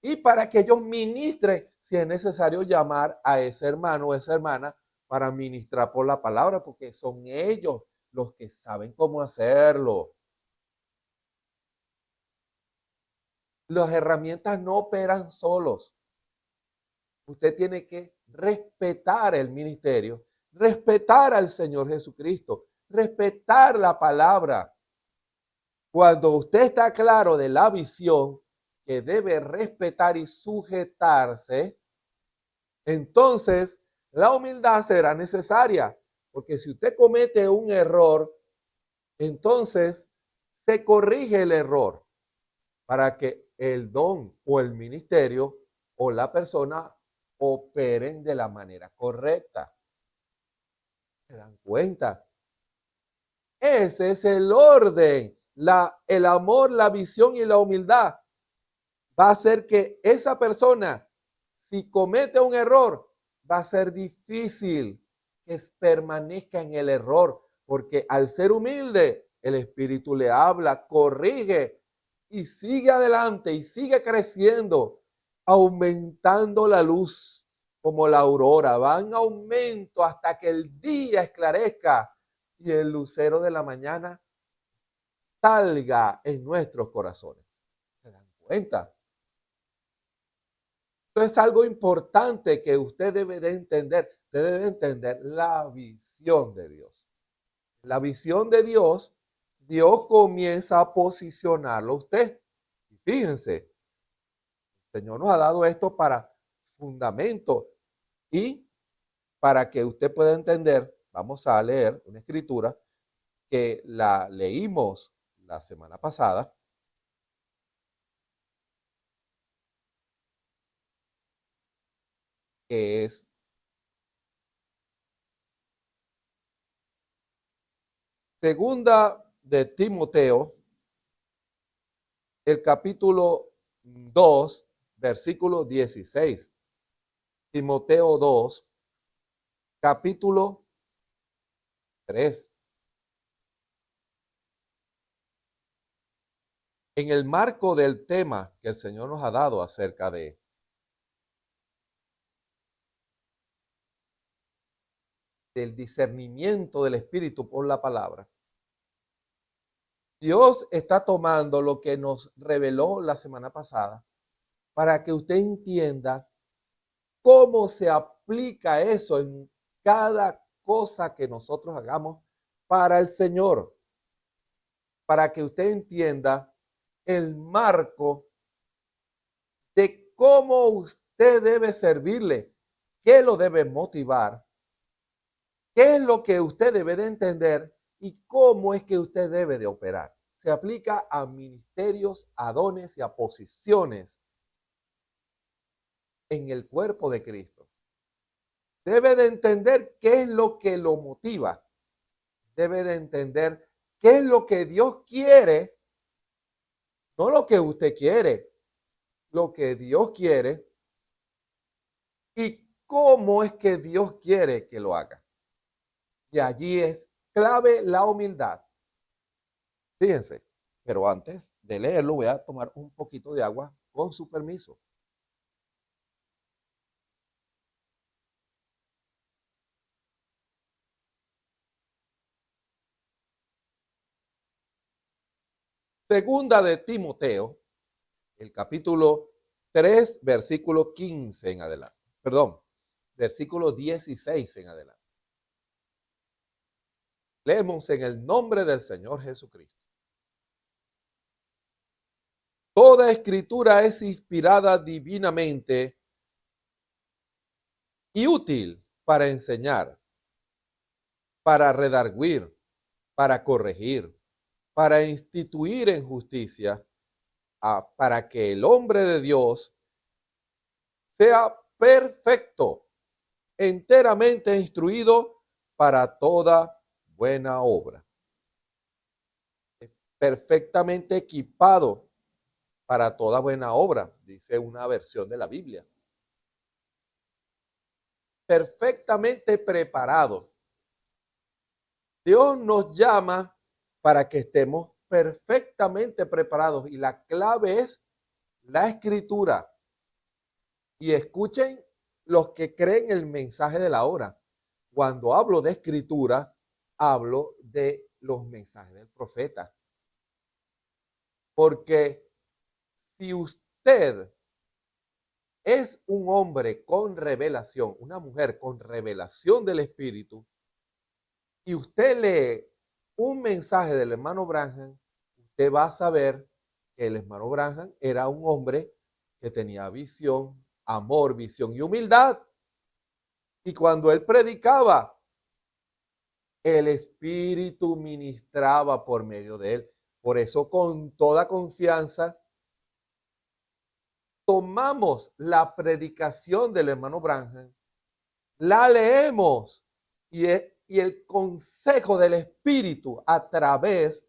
y para que ellos ministren si es necesario llamar a ese hermano o esa hermana para ministrar por la palabra, porque son ellos los que saben cómo hacerlo. Las herramientas no operan solos. Usted tiene que respetar el ministerio, respetar al Señor Jesucristo, respetar la palabra. Cuando usted está claro de la visión que debe respetar y sujetarse, entonces la humildad será necesaria, porque si usted comete un error, entonces se corrige el error para que el don o el ministerio o la persona operen de la manera correcta. ¿Se dan cuenta? Ese es el orden. El amor, la visión y la humildad va a hacer que esa persona, si comete un error, va a ser difícil que permanezca en el error, porque al ser humilde, el Espíritu le habla, corrige y sigue adelante y sigue creciendo, aumentando la luz como la aurora. Va en aumento hasta que el día esclarezca y el lucero de la mañana salga en nuestros corazones. ¿Se dan cuenta? Esto es algo importante que usted debe de entender. Usted debe entender la visión de Dios. La visión de Dios, Dios comienza a posicionarlo a usted. Y fíjense, el Señor nos ha dado esto para fundamento y para que usted pueda entender. Vamos a leer una escritura que la leímos la semana pasada. Que es segunda de Timoteo, el capítulo 2, versículo 16. Timoteo 2, capítulo 3. En el marco del tema que el Señor nos ha dado acerca del discernimiento del Espíritu por la palabra, Dios está tomando lo que nos reveló la semana pasada para que usted entienda cómo se aplica eso en cada cosa que nosotros hagamos para el Señor, para que usted entienda el marco de cómo usted debe servirle, qué lo debe motivar, qué es lo que usted debe de entender y cómo es que usted debe de operar. Se aplica a ministerios, a dones y a posiciones en el cuerpo de Cristo. Debe de entender qué es lo que lo motiva. Debe de entender qué es lo que Dios quiere, no lo que usted quiere, lo que Dios quiere y cómo es que Dios quiere que lo haga. Y allí es clave la humildad. Fíjense, pero antes de leerlo voy a tomar un poquito de agua con su permiso. Segunda de Timoteo, el capítulo 3, versículo 15 en adelante. Perdón, versículo 16 en adelante. Leemos en el nombre del Señor Jesucristo. Toda escritura es inspirada divinamente y útil para enseñar, para redarguir, para corregir, para instituir en justicia, para que el hombre de Dios sea perfecto, enteramente instruido para toda buena obra, perfectamente equipado para toda buena obra, dice una versión de la Biblia. Perfectamente preparado. Dios nos llama para que estemos perfectamente preparados y la clave es la escritura. Y escuchen los que creen el mensaje de la hora. cuando hablo de escritura, hablo de los mensajes del profeta. Porque si usted es un hombre con revelación, una mujer con revelación del Espíritu, y usted lee un mensaje del hermano Branham, usted va a saber que el hermano Branham era un hombre que tenía visión, amor, visión y humildad. Y cuando él predicaba, el Espíritu ministraba por medio de él. Por eso, con toda confianza, tomamos la predicación del hermano Branham, la leemos y el consejo del Espíritu a través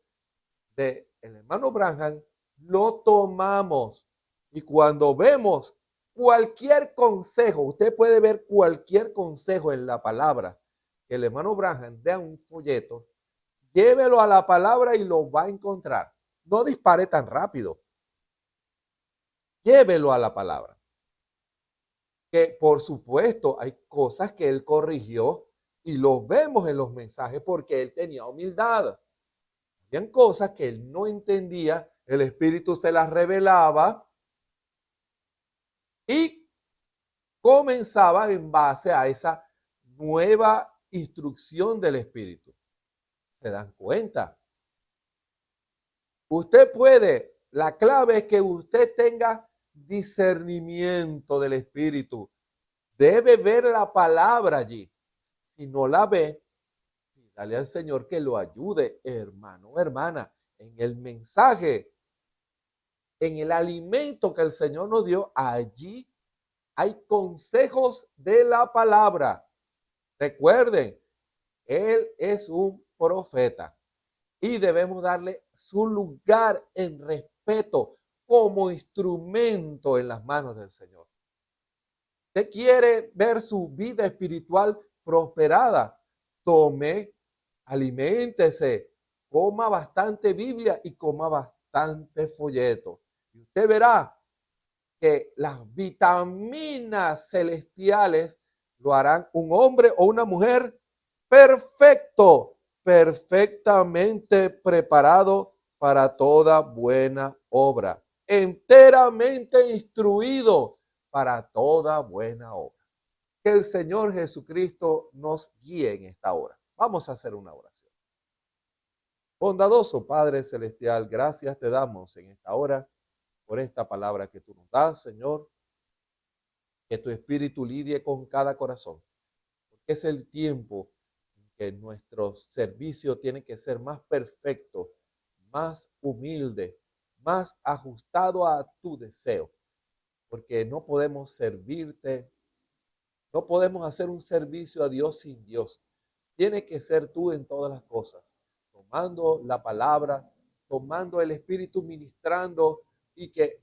del hermano Branham lo tomamos. Y cuando vemos cualquier consejo, usted puede ver cualquier consejo en la palabra que el hermano Branham dé un folleto, llévelo a la palabra y lo va a encontrar. No dispare tan rápido. Llévelo a la palabra. Que por supuesto hay cosas que él corrigió y lo vemos en los mensajes porque él tenía humildad. Habían cosas que él no entendía, el Espíritu se las revelaba y comenzaba en base a esa nueva instrucción del Espíritu. ¿Se dan cuenta? Usted puede, la clave es que usted tenga discernimiento del Espíritu. Debe ver la palabra allí. Si no la ve, dale al Señor que lo ayude, hermano o hermana, en el mensaje, en el alimento que el Señor nos dio. Allí hay consejos de la palabra. Recuerden, Él es un profeta y debemos darle su lugar en respeto como instrumento en las manos del Señor. Usted quiere ver su vida espiritual prosperada, tome, aliméntese, coma bastante Biblia y coma bastante folleto. Y usted verá que las vitaminas celestiales lo harán un hombre o una mujer perfecto, perfectamente preparado para toda buena obra, enteramente instruido para toda buena obra. Que el Señor Jesucristo nos guíe en esta hora. Vamos a hacer una oración. Bondadoso Padre Celestial, gracias te damos en esta hora por esta palabra que tú nos das, Señor. Que tu Espíritu lidie con cada corazón, porque es el tiempo en que nuestro servicio tiene que ser más perfecto, más humilde, más ajustado a tu deseo, porque no podemos servirte, no podemos hacer un servicio a Dios sin Dios. Tiene que ser tú en todas las cosas, tomando la palabra, tomando el Espíritu, ministrando, y que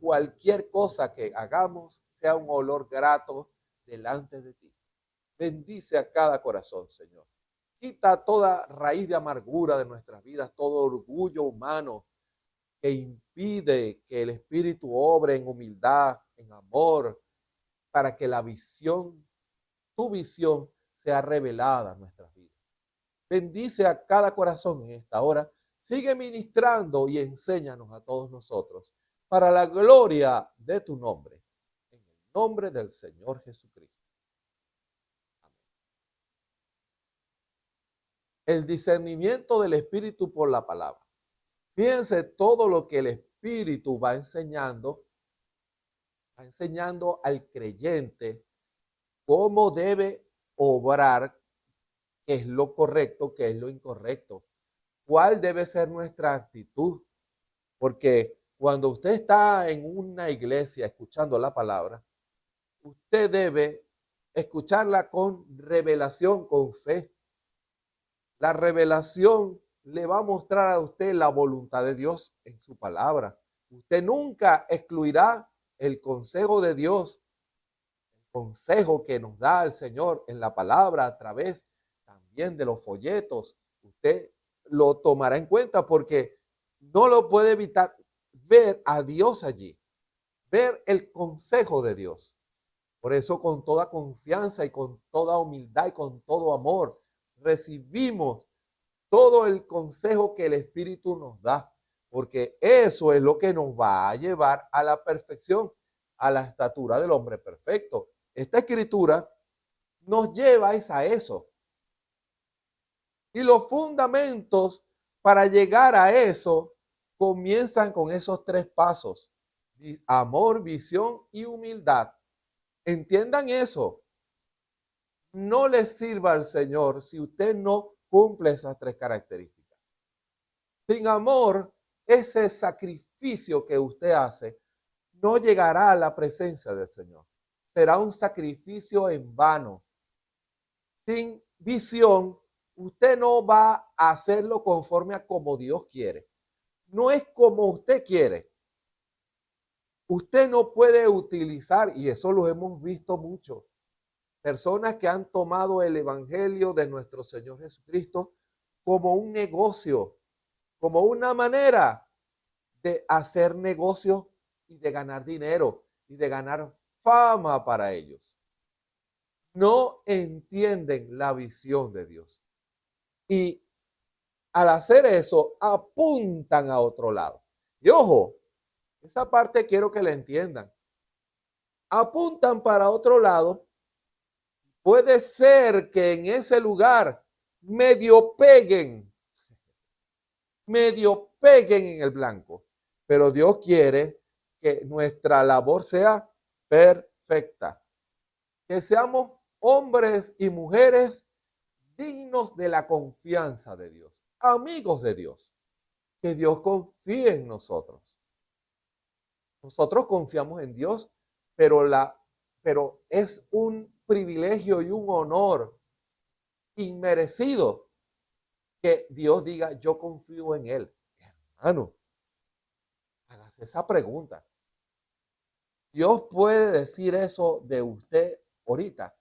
cualquier cosa que hagamos sea un olor grato delante de ti. Bendice a cada corazón, Señor. Quita toda raíz de amargura de nuestras vidas, todo orgullo humano que impide que el Espíritu obre en humildad, en amor, para que la visión, tu visión, sea revelada en nuestras vidas. Bendice a cada corazón en esta hora. Sigue ministrando y enséñanos a todos nosotros para la gloria de tu nombre. En el nombre del Señor Jesucristo. Amén. El discernimiento del Espíritu por la palabra. Fíjense todo lo que el Espíritu va enseñando al creyente cómo debe obrar, qué es lo correcto, qué es lo incorrecto, cuál debe ser nuestra actitud. Porque cuando usted está en una iglesia escuchando la palabra, usted debe escucharla con revelación, con fe. La revelación le va a mostrar a usted la voluntad de Dios en su palabra. Usted nunca excluirá el consejo de Dios, el consejo que nos da el Señor en la palabra a través también de los folletos. Usted lo tomará en cuenta porque no lo puede evitar ver a Dios allí, ver el consejo de Dios. Por eso con toda confianza y con toda humildad y con todo amor recibimos todo el consejo que el Espíritu nos da, porque eso es lo que nos va a llevar a la perfección, a la estatura del hombre perfecto. Esta escritura nos lleva a eso. Y los fundamentos para llegar a eso comienzan con esos 3 pasos: amor, visión y humildad. Entiendan eso. No le sirva al Señor si usted no cumple esas 3 características. Sin amor, ese sacrificio que usted hace no llegará a la presencia del Señor. Será un sacrificio en vano. Sin visión, usted no va a hacerlo conforme a como Dios quiere. No es como usted quiere. Usted no puede utilizar, y eso lo hemos visto mucho, personas que han tomado el evangelio de nuestro Señor Jesucristo como un negocio, como una manera de hacer negocios y de ganar dinero y de ganar fama para ellos. No entienden la visión de Dios. Y al hacer eso, apuntan a otro lado. Y ojo, esa parte quiero que la entiendan. Apuntan para otro lado. Puede ser que en ese lugar medio peguen en el blanco. Pero Dios quiere que nuestra labor sea perfecta. Que seamos hombres y mujeres dignos de la confianza de Dios, amigos de Dios, que Dios confíe en nosotros. Nosotros confiamos en Dios, pero es un privilegio y un honor inmerecido que Dios diga, yo confío en Él. Hermano, hágase esa pregunta. Dios puede decir eso de usted ahorita.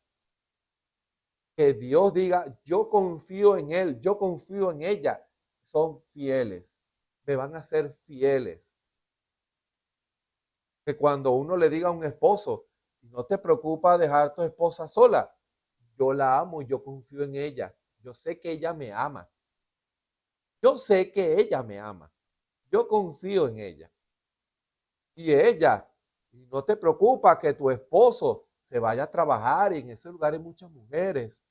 Que Dios diga, yo confío en Él, yo confío en ella. Son fieles, me van a ser fieles. Que cuando uno le diga a un esposo, no te preocupa dejar a tu esposa sola, yo la amo y yo confío en ella. Yo sé que ella me ama. Yo sé que ella me ama. Yo confío en ella. Y ella, no te preocupa que tu esposo se vaya a trabajar y en ese lugar hay muchas mujeres.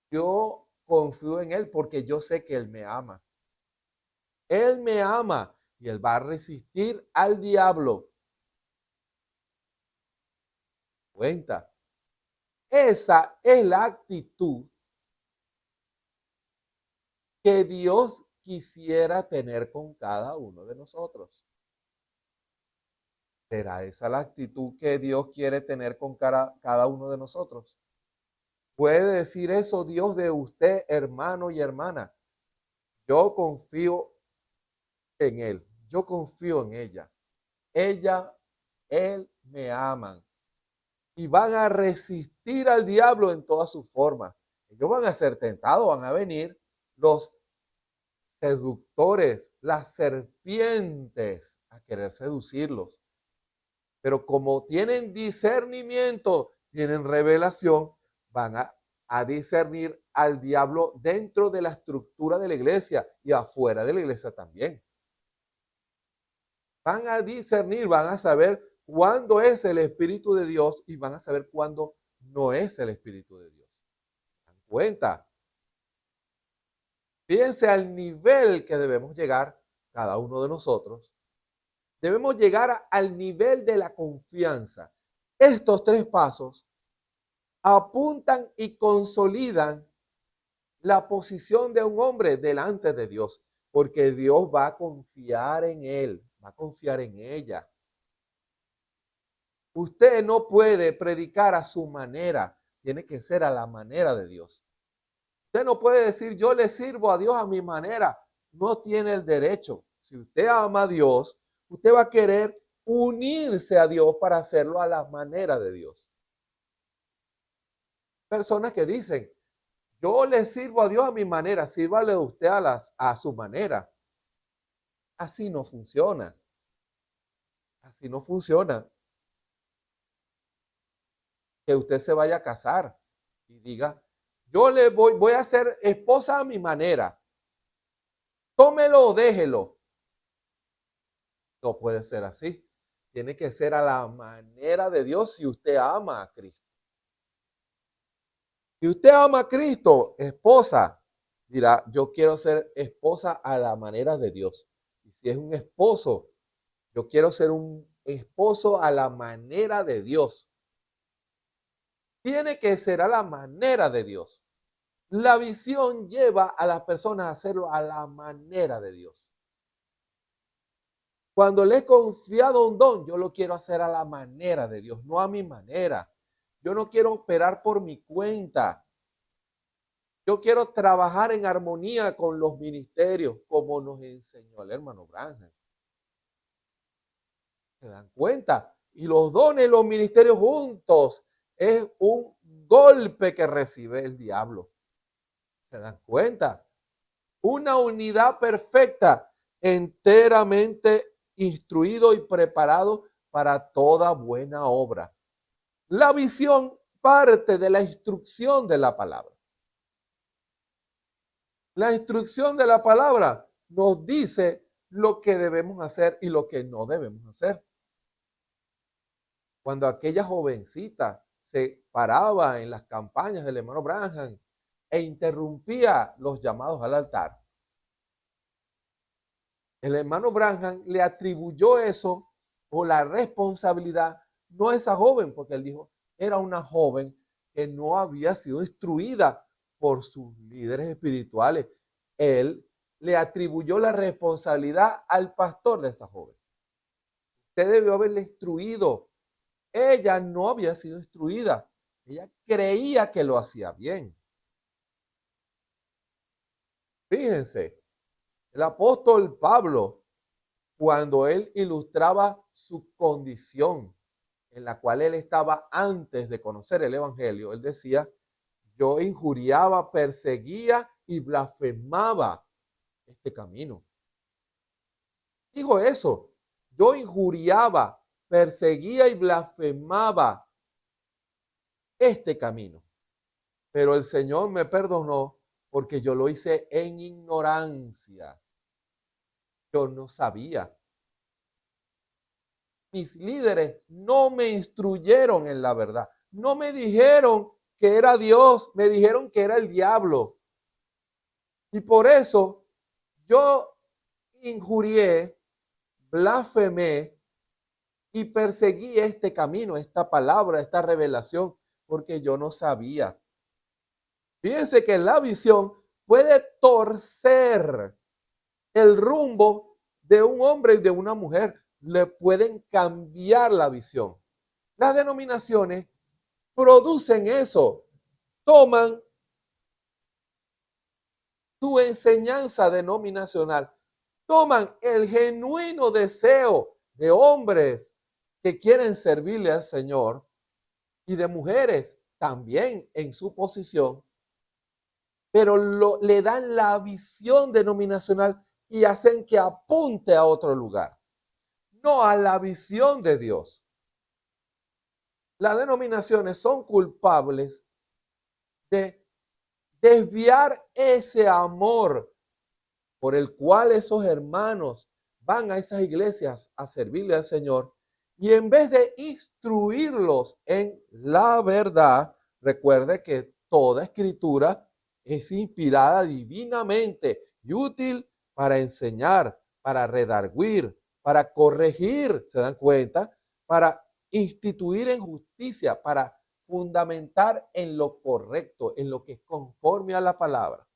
Yo confío en él porque yo sé que él me ama. Él me ama y él va a resistir al diablo. Cuenta. Esa es la actitud que Dios quisiera tener con cada uno de nosotros. ¿Será esa la actitud que Dios quiere tener con cada uno de nosotros? ¿Puede decir eso Dios de usted, hermano y hermana? Yo confío en Él. Yo confío en ella. Él me aman. Y van a resistir al diablo en todas sus formas. Ellos van a ser tentados, van a venir los seductores, las serpientes a querer seducirlos. Pero como tienen discernimiento, tienen revelación, van a discernir al diablo dentro de la estructura de la iglesia y afuera de la iglesia también. Van a discernir, van a saber cuándo es el Espíritu de Dios y van a saber cuándo no es el Espíritu de Dios. ¿Se dan cuenta? Fíjense al nivel que debemos llegar cada uno de nosotros. Debemos llegar al nivel de la confianza. Estos 3 pasos apuntan y consolidan la posición de un hombre delante de Dios, porque Dios va a confiar en él, va a confiar en ella. Usted no puede predicar a su manera, tiene que ser a la manera de Dios. Usted no puede decir, yo le sirvo a Dios a mi manera. No tiene el derecho. Si usted ama a Dios, usted va a querer unirse a Dios para hacerlo a la manera de Dios. Personas que dicen, yo le sirvo a Dios a mi manera, sírvale usted a su manera. Así no funciona. Así no funciona. que usted se vaya a casar y diga, yo le voy a ser esposa a mi manera. Tómelo o déjelo. No puede ser así. Tiene que ser a la manera de Dios si usted ama a Cristo. Si usted ama a Cristo, esposa, dirá, yo quiero ser esposa a la manera de Dios. Y si es un esposo, yo quiero ser un esposo a la manera de Dios. Tiene que ser a la manera de Dios. La visión lleva a las personas a hacerlo a la manera de Dios. Cuando le he confiado un don, yo lo quiero hacer a la manera de Dios, no a mi manera. Yo no quiero operar por mi cuenta. Yo quiero trabajar en armonía con los ministerios, como nos enseñó el hermano Branham. ¿Se dan cuenta? Y los dones, los ministerios juntos, es un golpe que recibe el diablo. ¿Se dan cuenta? Una unidad perfecta, enteramente instruido y preparado para toda buena obra. La visión parte de la instrucción de la palabra. La instrucción de la palabra nos dice lo que debemos hacer y lo que no debemos hacer. Cuando aquella jovencita se paraba en las campañas del hermano Branham e interrumpía los llamados al altar, el hermano Branham le atribuyó eso o la responsabilidad no a esa joven, porque él dijo, era una joven que no había sido instruida por sus líderes espirituales. Él le atribuyó la responsabilidad al pastor de esa joven. Usted debió haberle instruido. Ella no había sido instruida. Ella creía que lo hacía bien. Fíjense, el apóstol Pablo, cuando él ilustraba su condición en la cual él estaba antes de conocer el evangelio, él decía, yo injuriaba, perseguía y blasfemaba este camino. Dijo eso, yo injuriaba, perseguía y blasfemaba este camino. Pero el Señor me perdonó porque yo lo hice en ignorancia. Yo no sabía. Mis líderes no me instruyeron en la verdad. No me dijeron que era Dios, me dijeron que era el diablo. Y por eso yo injurié, blasfemé y perseguí este camino, esta palabra, esta revelación, porque yo no sabía. Fíjense que la visión puede torcer el rumbo de un hombre y de una mujer. Le pueden cambiar la visión. Las denominaciones producen eso. Toman tu enseñanza denominacional. Toman el genuino deseo de hombres que quieren servirle al Señor y de mujeres también en su posición, pero le dan la visión denominacional y hacen que apunte a otro lugar, no a la visión de Dios. Las denominaciones son culpables de desviar ese amor por el cual esos hermanos van a esas iglesias a servirle al Señor, y en vez de instruirlos en la verdad, recuerde que toda escritura es inspirada divinamente y útil para enseñar, para redarguir, para corregir, ¿se dan cuenta? Para instituir en justicia, para fundamentar en lo correcto, en lo que es conforme a la palabra.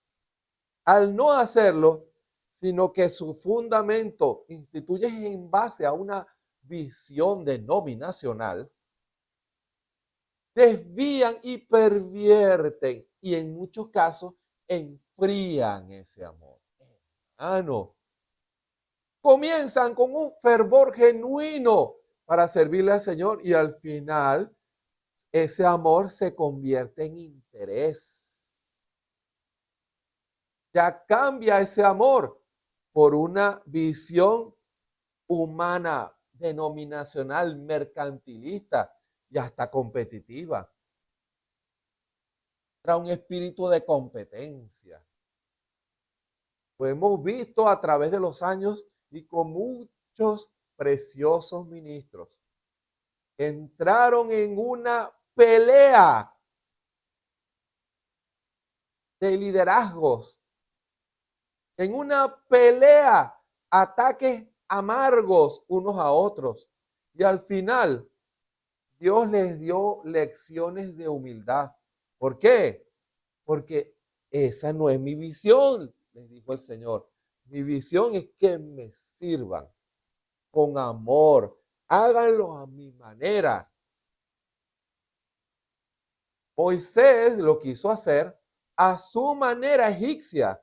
Al no hacerlo, sino que su fundamento instituye en base a una visión denominacional, desvían y pervierten y en muchos casos enfrían ese amor. Hermano, comienzan con un fervor genuino para servirle al Señor y al final ese amor se convierte en interés. Ya cambia ese amor por una visión humana, denominacional, mercantilista y hasta competitiva. Era un espíritu de competencia. Lo hemos visto a través de los años y con muchos preciosos ministros. Entraron en una pelea de liderazgos, en una pelea, ataques amargos unos a otros. Y al final, Dios les dio lecciones de humildad. ¿Por qué? Porque esa no es mi visión, les dijo el Señor. Mi visión es que me sirvan con amor. Háganlo a mi manera. Moisés lo quiso hacer a su manera egipcia,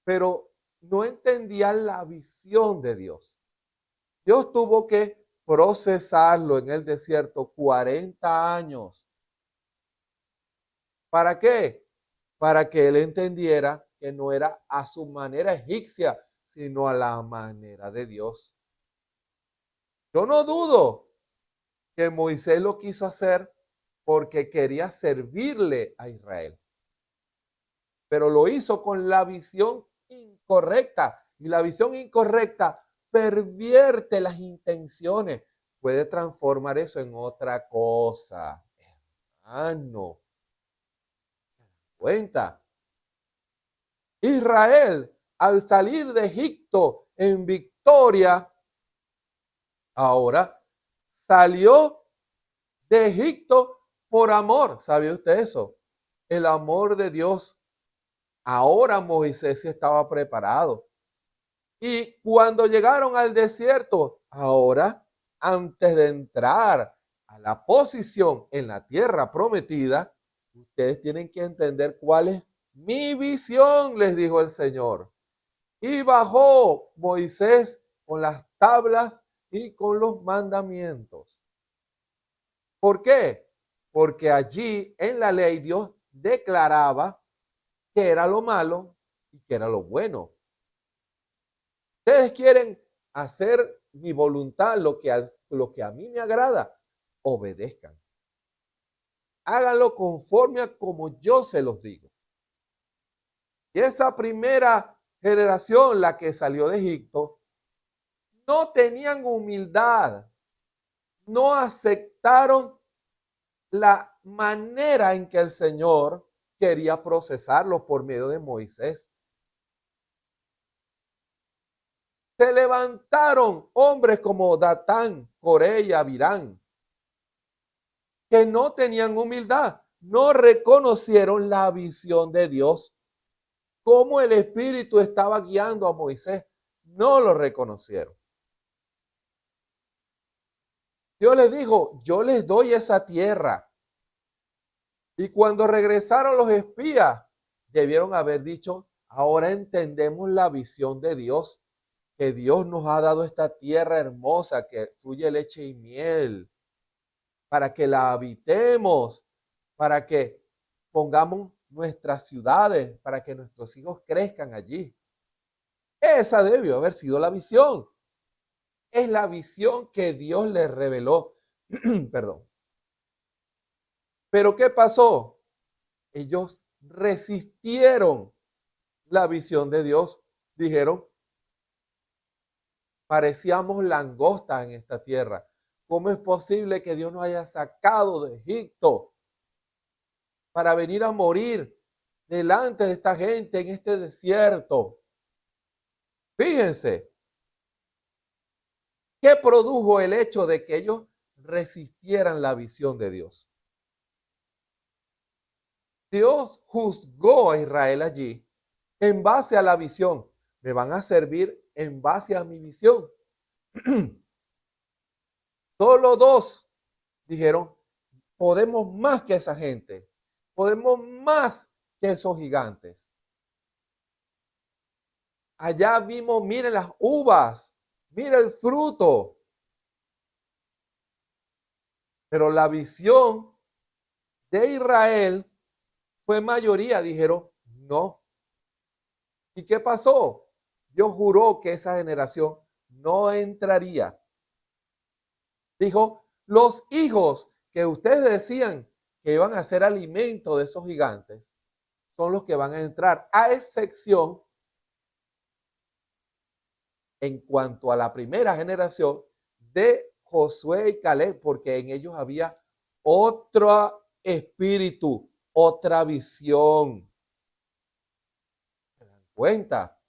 pero no entendía la visión de Dios. Dios tuvo que procesarlo en el desierto 40 años. ¿Para qué? Para que él entendiera que no era a su manera egipcia, sino a la manera de Dios. Yo no dudo que Moisés lo quiso hacer porque quería servirle a Israel, pero lo hizo con la visión incorrecta, y la visión incorrecta pervierte las intenciones, puede transformar eso en otra cosa. Hermano, cuenta. Israel, al salir de Egipto en victoria, ahora salió de Egipto por amor. ¿Sabe usted eso? El amor de Dios. Ahora Moisés estaba preparado. Y cuando llegaron al desierto, ahora, antes de entrar a la posición en la tierra prometida, ustedes tienen que entender cuál es mi visión, les dijo el Señor. Y bajó Moisés con las tablas y con los mandamientos. ¿Por qué? Porque allí en la ley Dios declaraba qué era lo malo y qué era lo bueno. Ustedes quieren hacer mi voluntad, lo que a mí me agrada, obedezcan. Háganlo conforme a como yo se los digo. Y esa primera generación, la que salió de Egipto, no tenían humildad, no aceptaron la manera en que el Señor quería procesarlos por medio de Moisés. Se levantaron hombres como Datán, Coré y Abirán, que no tenían humildad, no reconocieron la visión de Dios. Cómo el Espíritu estaba guiando a Moisés, no lo reconocieron. Dios les dijo, yo les doy esa tierra. Y cuando regresaron los espías, debieron haber dicho, ahora entendemos la visión de Dios, que Dios nos ha dado esta tierra hermosa que fluye leche y miel, para que la habitemos, para que pongamos nuestras ciudades, para que nuestros hijos crezcan allí. Esa debió haber sido la visión. Es la visión que Dios les reveló. Perdón. Pero ¿qué pasó? Ellos resistieron la visión de Dios. Dijeron, parecíamos langostas en esta tierra. ¿Cómo es posible que Dios nos haya sacado de Egipto para venir a morir delante de esta gente en este desierto? Fíjense, ¿qué produjo el hecho de que ellos resistieran la visión de Dios? Dios juzgó a Israel allí en base a la visión. Me van a servir en base a mi visión. Solo dos dijeron, podemos más que esa gente. Podemos más que esos gigantes. Allá vimos, miren las uvas, miren el fruto. Pero la visión de Israel fue mayoría, dijeron, no. ¿Y qué pasó? Dios juró que esa generación no entraría. Dijo, los hijos que ustedes decían que iban a ser alimento de esos gigantes son los que van a entrar, a excepción en cuanto a la primera generación de Josué y Caleb, porque en ellos había otro espíritu, otra visión. ¿Se dan cuenta?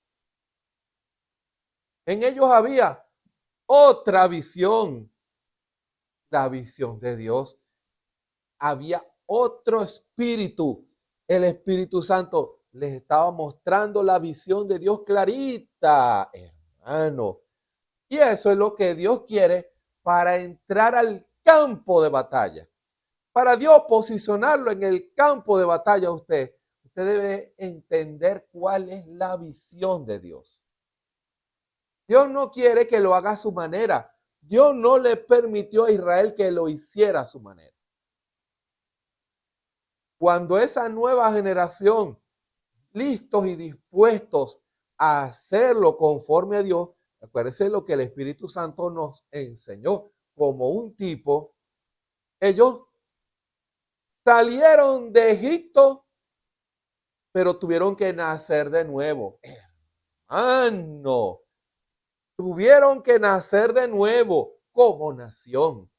En ellos había otra visión, la visión de Dios. Había otro espíritu. El Espíritu Santo les estaba mostrando la visión de Dios clarita, hermano. Y eso es lo que Dios quiere para entrar al campo de batalla. Para Dios posicionarlo en el campo de batalla usted debe entender cuál es la visión de Dios. Dios no quiere que lo haga a su manera. Dios no le permitió a Israel que lo hiciera a su manera. Cuando esa nueva generación, listos y dispuestos a hacerlo conforme a Dios, acuérdense lo que el Espíritu Santo nos enseñó como un tipo, ellos salieron de Egipto, pero tuvieron que nacer de nuevo. Hermano, tuvieron que nacer de nuevo como nación.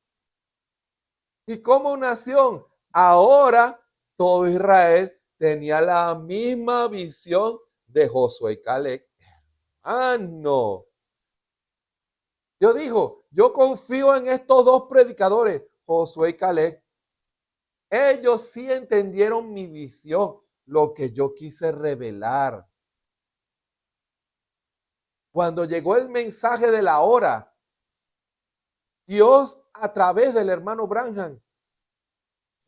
Y como nación, ahora todo Israel tenía la misma visión de Josué y Caleb. Hermano, Dios dijo, yo confío en estos dos predicadores, Josué y Caleb. Ellos sí entendieron mi visión, lo que yo quise revelar. Cuando llegó el mensaje de la hora, Dios a través del hermano Branham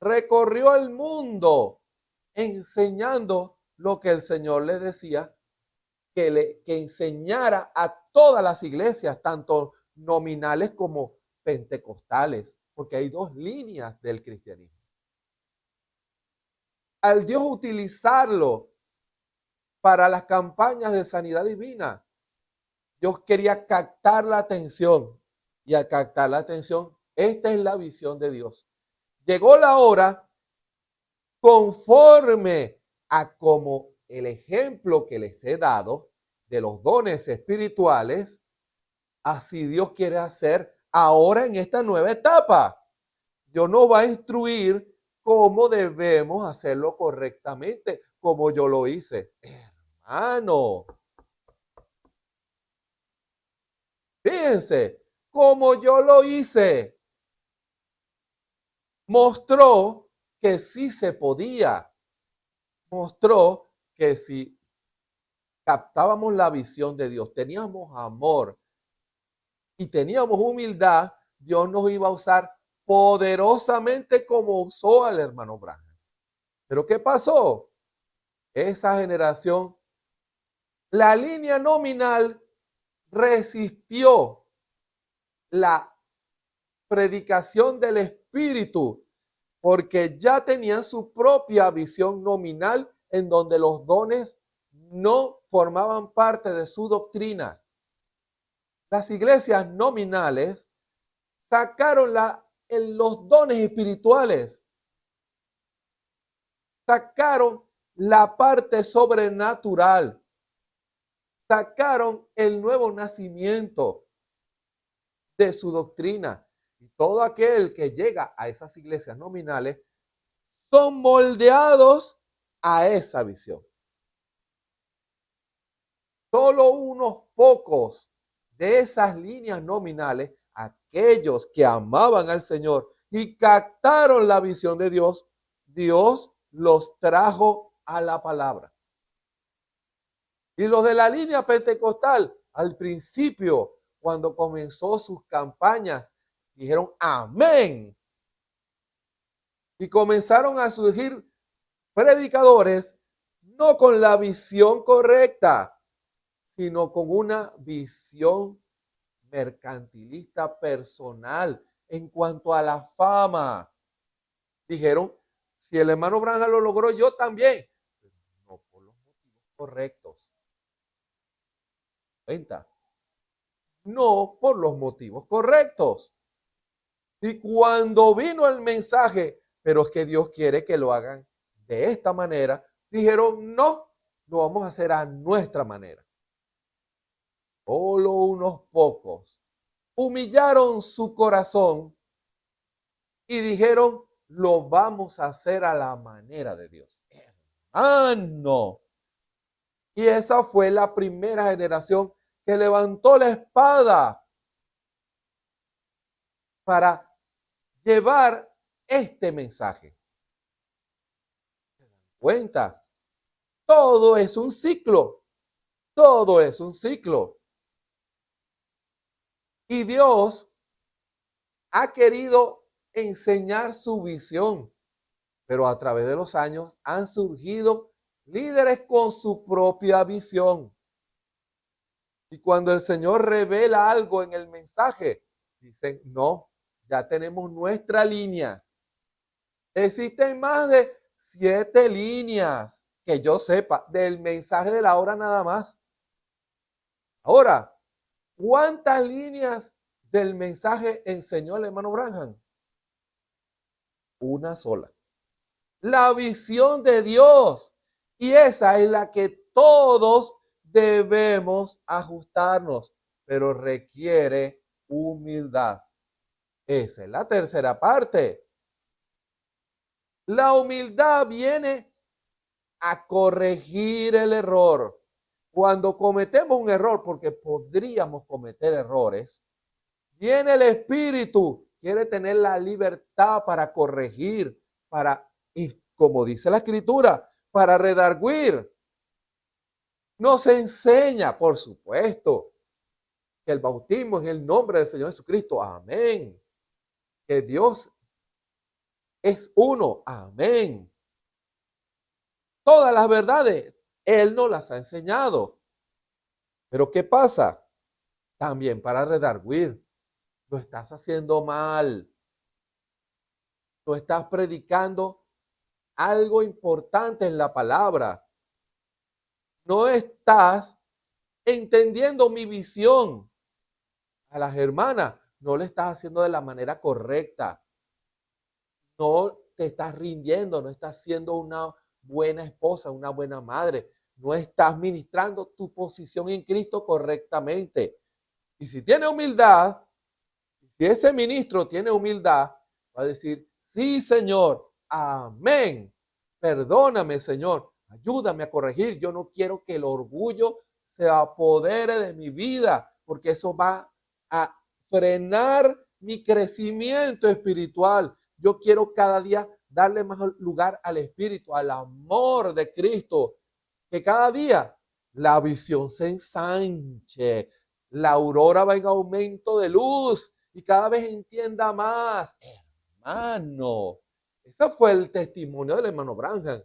recorrió el mundo enseñando lo que el Señor le decía, que enseñara a todas las iglesias, tanto nominales como pentecostales, porque hay dos líneas del cristianismo. Al Dios utilizarlo para las campañas de sanidad divina, Dios quería captar la atención, y al captar la atención, esta es la visión de Dios. Llegó la hora, conforme a como el ejemplo que les he dado de los dones espirituales, así Dios quiere hacer ahora en esta nueva etapa. Dios nos va a instruir cómo debemos hacerlo correctamente, como yo lo hice. Hermano, fíjense, como yo lo hice, mostró que sí se podía. Mostró que si captábamos la visión de Dios, teníamos amor y teníamos humildad, Dios nos iba a usar poderosamente como usó al hermano Branham. Pero ¿qué pasó? Esa generación, la línea nominal resistió la predicación del Espíritu, porque ya tenían su propia visión nominal en donde los dones no formaban parte de su doctrina. Las iglesias nominales sacaron los dones espirituales, sacaron la parte sobrenatural, sacaron el nuevo nacimiento de su doctrina. Y todo aquel que llega a esas iglesias nominales son moldeados a esa visión. Solo unos pocos de esas líneas nominales, aquellos que amaban al Señor y captaron la visión de Dios, Dios los trajo a la palabra. Y los de la línea pentecostal, al principio, cuando comenzó sus campañas, dijeron amén. Y comenzaron a surgir predicadores no con la visión correcta, sino con una visión mercantilista personal en cuanto a la fama. Dijeron, si el hermano Branham lo logró, yo también. Pero no por los motivos correctos. ¿Cuenta? No por los motivos correctos. Y cuando vino el mensaje pero es que Dios quiere que lo hagan de esta manera. Dijeron, no, lo vamos a hacer a nuestra manera. Solo unos pocos humillaron su corazón y dijeron, lo vamos a hacer a la manera de Dios. Hermano. Y esa fue la primera generación que levantó la espada para llevar este mensaje. ¿Se dan cuenta? Todo es un ciclo. Todo es un ciclo. Y Dios ha querido enseñar su visión, pero a través de los años han surgido líderes con su propia visión. Y cuando el Señor revela algo en el mensaje, dicen, no, ya tenemos nuestra línea. Existen más de 7 líneas, que yo sepa, del mensaje de la hora nada más. Ahora, ¿cuántas líneas del mensaje enseñó el hermano Branham? Una sola. La visión de Dios. Y esa es la que todos debemos ajustarnos, pero requiere humildad. Esa es la tercera parte. La humildad viene a corregir el error. Cuando cometemos un error, porque podríamos cometer errores, viene el Espíritu, quiere tener la libertad para corregir, y como dice la Escritura, para redarguir. Nos enseña, por supuesto, que el bautismo en el nombre del Señor Jesucristo, amén. Que Dios es uno, amén. Todas las verdades, Él nos las ha enseñado. Pero ¿qué pasa? También para redarguir. Lo estás haciendo mal. Lo estás predicando algo importante en la palabra. No estás entendiendo mi visión. A las hermanas no le estás haciendo de la manera correcta. No te estás rindiendo, no estás siendo una buena esposa, una buena madre. No estás ministrando tu posición en Cristo correctamente. Y si tiene humildad, si ese ministro tiene humildad, va a decir, sí, Señor, amén. Perdóname, Señor, ayúdame a corregir. Yo no quiero que el orgullo se apodere de mi vida, porque eso va a frenar mi crecimiento espiritual. Yo quiero cada día darle más lugar al Espíritu, al amor de Cristo, que cada día la visión se ensanche, la aurora va en aumento de luz y cada vez entienda más. Hermano, ese fue el testimonio del hermano Branham.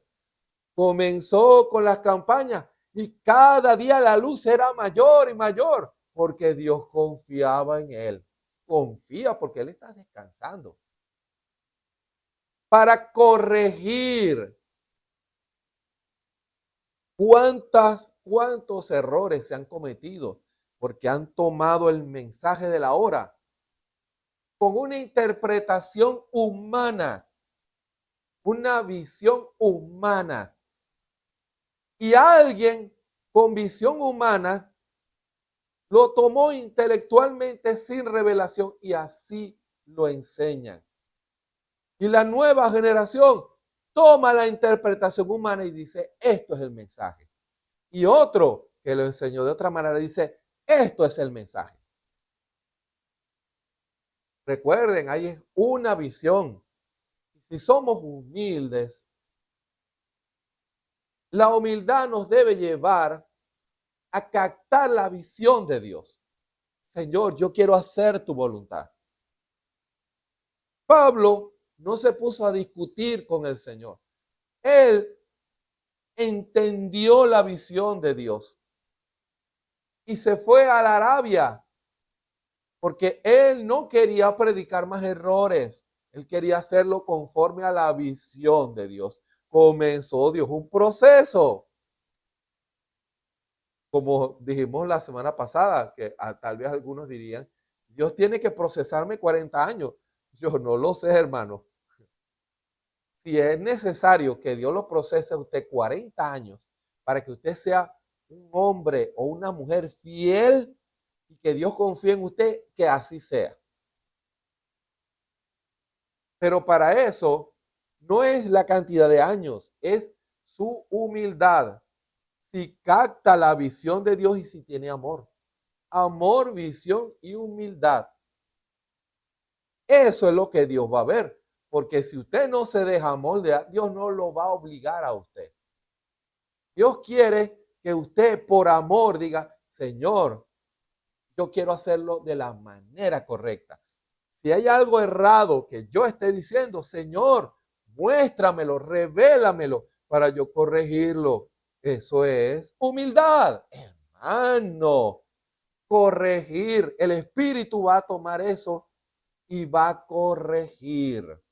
Comenzó con las campañas y cada día la luz era mayor y mayor porque Dios confiaba en él. Confía porque él está descansando. Para corregir. ¿Cuántos errores se han cometido? Porque han tomado el mensaje de la hora con una interpretación humana, una visión humana. Y alguien con visión humana lo tomó intelectualmente sin revelación y así lo enseñan. Y la nueva generación toma la interpretación humana y dice, esto es el mensaje. Y otro que lo enseñó de otra manera dice, esto es el mensaje. Recuerden, ahí es una visión. Si somos humildes, la humildad nos debe llevar a captar la visión de Dios. Señor, yo quiero hacer tu voluntad. Pablo no se puso a discutir con el Señor. Él entendió la visión de Dios y se fue a la Arabia porque él no quería predicar más errores. Él quería hacerlo conforme a la visión de Dios. Comenzó Dios un proceso. Como dijimos la semana pasada, que tal vez algunos dirían, Dios tiene que procesarme 40 años. Yo no lo sé, hermano. Si es necesario que Dios lo procese a usted 40 años para que usted sea un hombre o una mujer fiel y que Dios confíe en usted, que así sea. Pero para eso no es la cantidad de años, es su humildad. Si capta la visión de Dios y si tiene amor. Amor, visión y humildad. Eso es lo que Dios va a ver. Porque si usted no se deja moldear, Dios no lo va a obligar a usted. Dios quiere que usted por amor diga, Señor, yo quiero hacerlo de la manera correcta. Si hay algo errado que yo esté diciendo, Señor, muéstramelo, revélamelo para yo corregirlo. Eso es humildad, hermano. Corregir. El Espíritu va a tomar eso y va a corregir.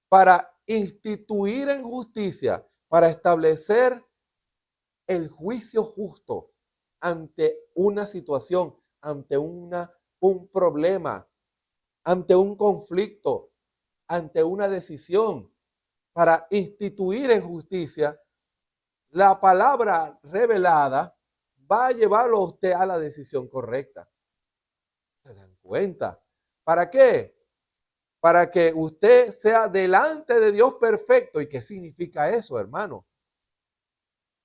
Para instituir en justicia, para establecer el juicio justo ante una situación, ante un problema, ante un conflicto, ante una decisión. Para instituir en justicia, la palabra revelada va a llevarlo a usted a la decisión correcta. ¿Se dan cuenta? ¿Para qué? Para que usted sea delante de Dios perfecto. ¿Y qué significa eso, hermano?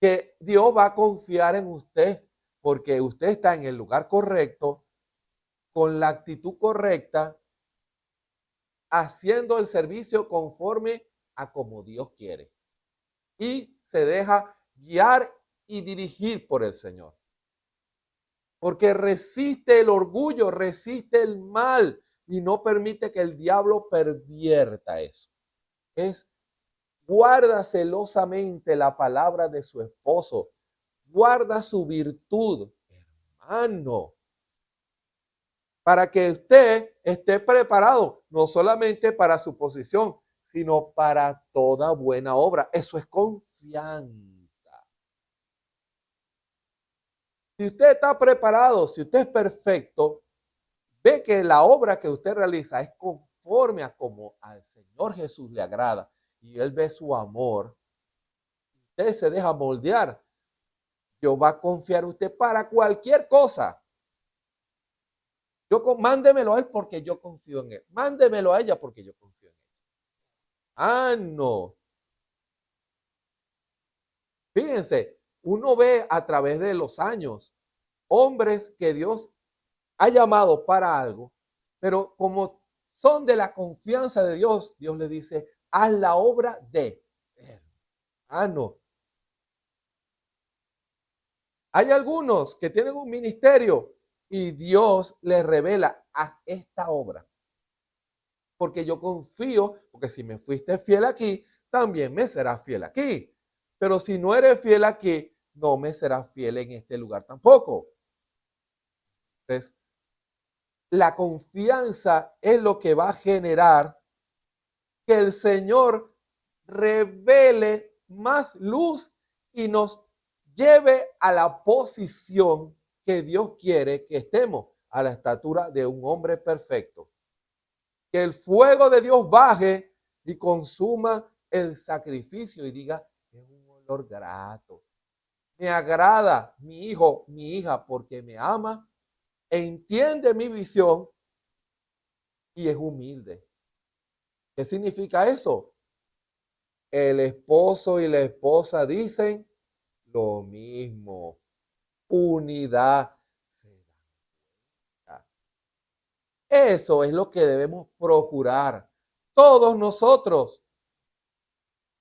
Que Dios va a confiar en usted porque usted está en el lugar correcto, con la actitud correcta, haciendo el servicio conforme a como Dios quiere. Y se deja guiar y dirigir por el Señor. Porque resiste el orgullo, resiste el mal y no permite que el diablo pervierta eso. Guarda celosamente la palabra de su esposo. Guarda su virtud, hermano. Para que usted esté preparado, no solamente para su posición, sino para toda buena obra. Eso es confianza. Si usted está preparado, si usted es perfecto, ve que la obra que usted realiza es conforme a como al Señor Jesús le agrada y Él ve su amor. Usted se deja moldear. Dios va a confiar en usted para cualquier cosa. Mándemelo a Él porque yo confío en Él. Mándemelo a ella porque yo confío en ella. No. Fíjense, uno ve a través de los años hombres que Dios ha llamado para algo, pero como son de la confianza de Dios, Dios le dice, haz la obra de hermano. Hay algunos que tienen un ministerio y Dios les revela, haz esta obra. Porque yo confío, porque si me fuiste fiel aquí, también me serás fiel aquí. Pero si no eres fiel aquí, no me serás fiel en este lugar tampoco. Entonces, la confianza es lo que va a generar que el Señor revele más luz y nos lleve a la posición que Dios quiere que estemos, a la estatura de un hombre perfecto. Que el fuego de Dios baje y consuma el sacrificio y diga, es un olor grato. Me agrada mi hijo, mi hija, porque me ama, entiende mi visión y es humilde. ¿Qué significa eso? El esposo y la esposa dicen lo mismo. Unidad. Eso es lo que debemos procurar todos nosotros.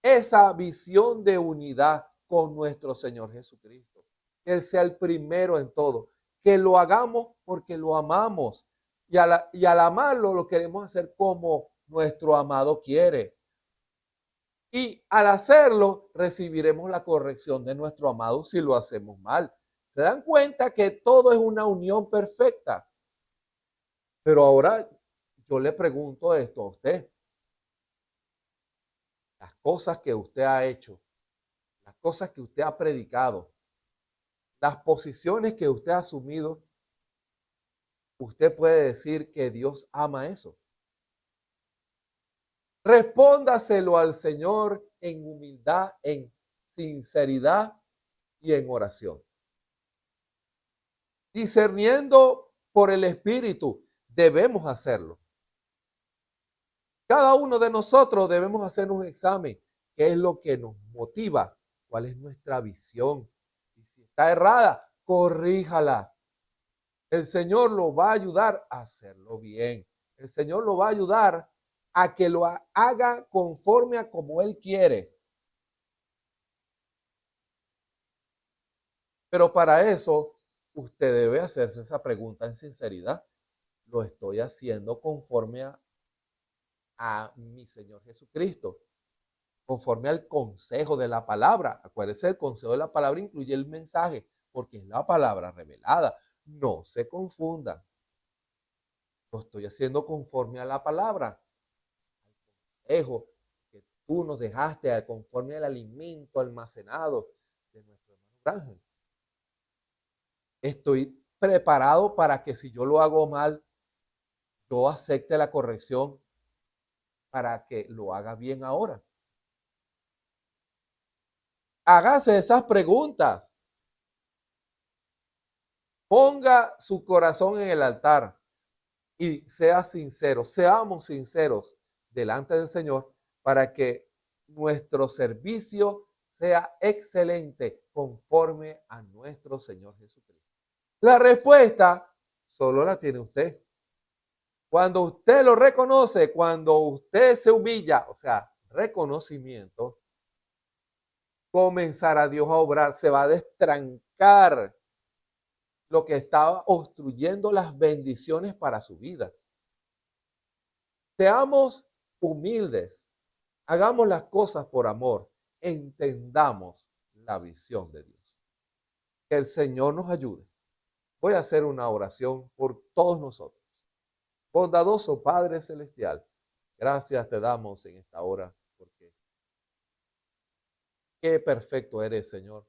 Esa visión de unidad con nuestro Señor Jesucristo. Que Él sea el primero en todo. Que lo hagamos porque lo amamos. Y al amarlo lo queremos hacer como nuestro amado quiere. Y al hacerlo recibiremos la corrección de nuestro amado si lo hacemos mal. ¿Se dan cuenta que todo es una unión perfecta? Pero ahora yo le pregunto esto a usted. Las cosas que usted ha hecho, las cosas que usted ha predicado, las posiciones que usted ha asumido, usted puede decir que Dios ama eso. Respóndaselo al Señor en humildad, en sinceridad y en oración. Discerniendo por el Espíritu, debemos hacerlo. Cada uno de nosotros debemos hacer un examen. ¿Qué es lo que nos motiva? ¿Cuál es nuestra visión? Y si está errada, corríjala. El Señor lo va a ayudar a hacerlo bien. El Señor lo va a ayudar a que lo haga conforme a como Él quiere. Pero para eso, usted debe hacerse esa pregunta en sinceridad. ¿Lo estoy haciendo conforme a mi Señor Jesucristo? Conforme al consejo de la palabra. Acuérdese, el consejo de la palabra incluye el mensaje, porque es la palabra revelada. No se confunda. Lo estoy haciendo conforme a la palabra. El consejo que tú nos dejaste, conforme al alimento almacenado de nuestro hermano Ángel. Estoy preparado para que si yo lo hago mal, yo acepte la corrección para que lo haga bien ahora. Hágase esas preguntas. Ponga su corazón en el altar y sea sincero. Seamos sinceros delante del Señor para que nuestro servicio sea excelente conforme a nuestro Señor Jesucristo. La respuesta solo la tiene usted. Cuando usted lo reconoce, cuando usted se humilla, o sea, reconocimiento, comenzará Dios a obrar, se va a destrancar lo que estaba obstruyendo las bendiciones para su vida. Seamos humildes, hagamos las cosas por amor, entendamos la visión de Dios. Que el Señor nos ayude. Voy a hacer una oración por todos nosotros. Bondadoso Padre Celestial, gracias te damos en esta hora, porque qué perfecto eres, Señor,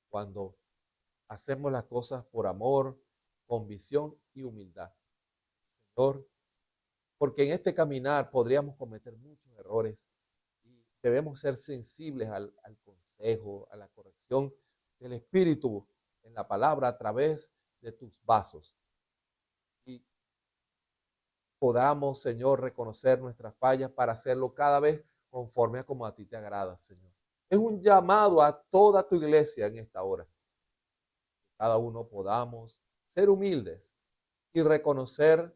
cuando hacemos las cosas por amor, con visión y humildad. Señor, porque en este caminar podríamos cometer muchos errores y debemos ser sensibles al consejo, a la corrección del Espíritu en la palabra a través de tus vasos. Y podamos, Señor, reconocer nuestras fallas para hacerlo cada vez conforme a como a ti te agrada, Señor. Es un llamado a toda tu iglesia en esta hora. Cada uno podamos ser humildes y reconocer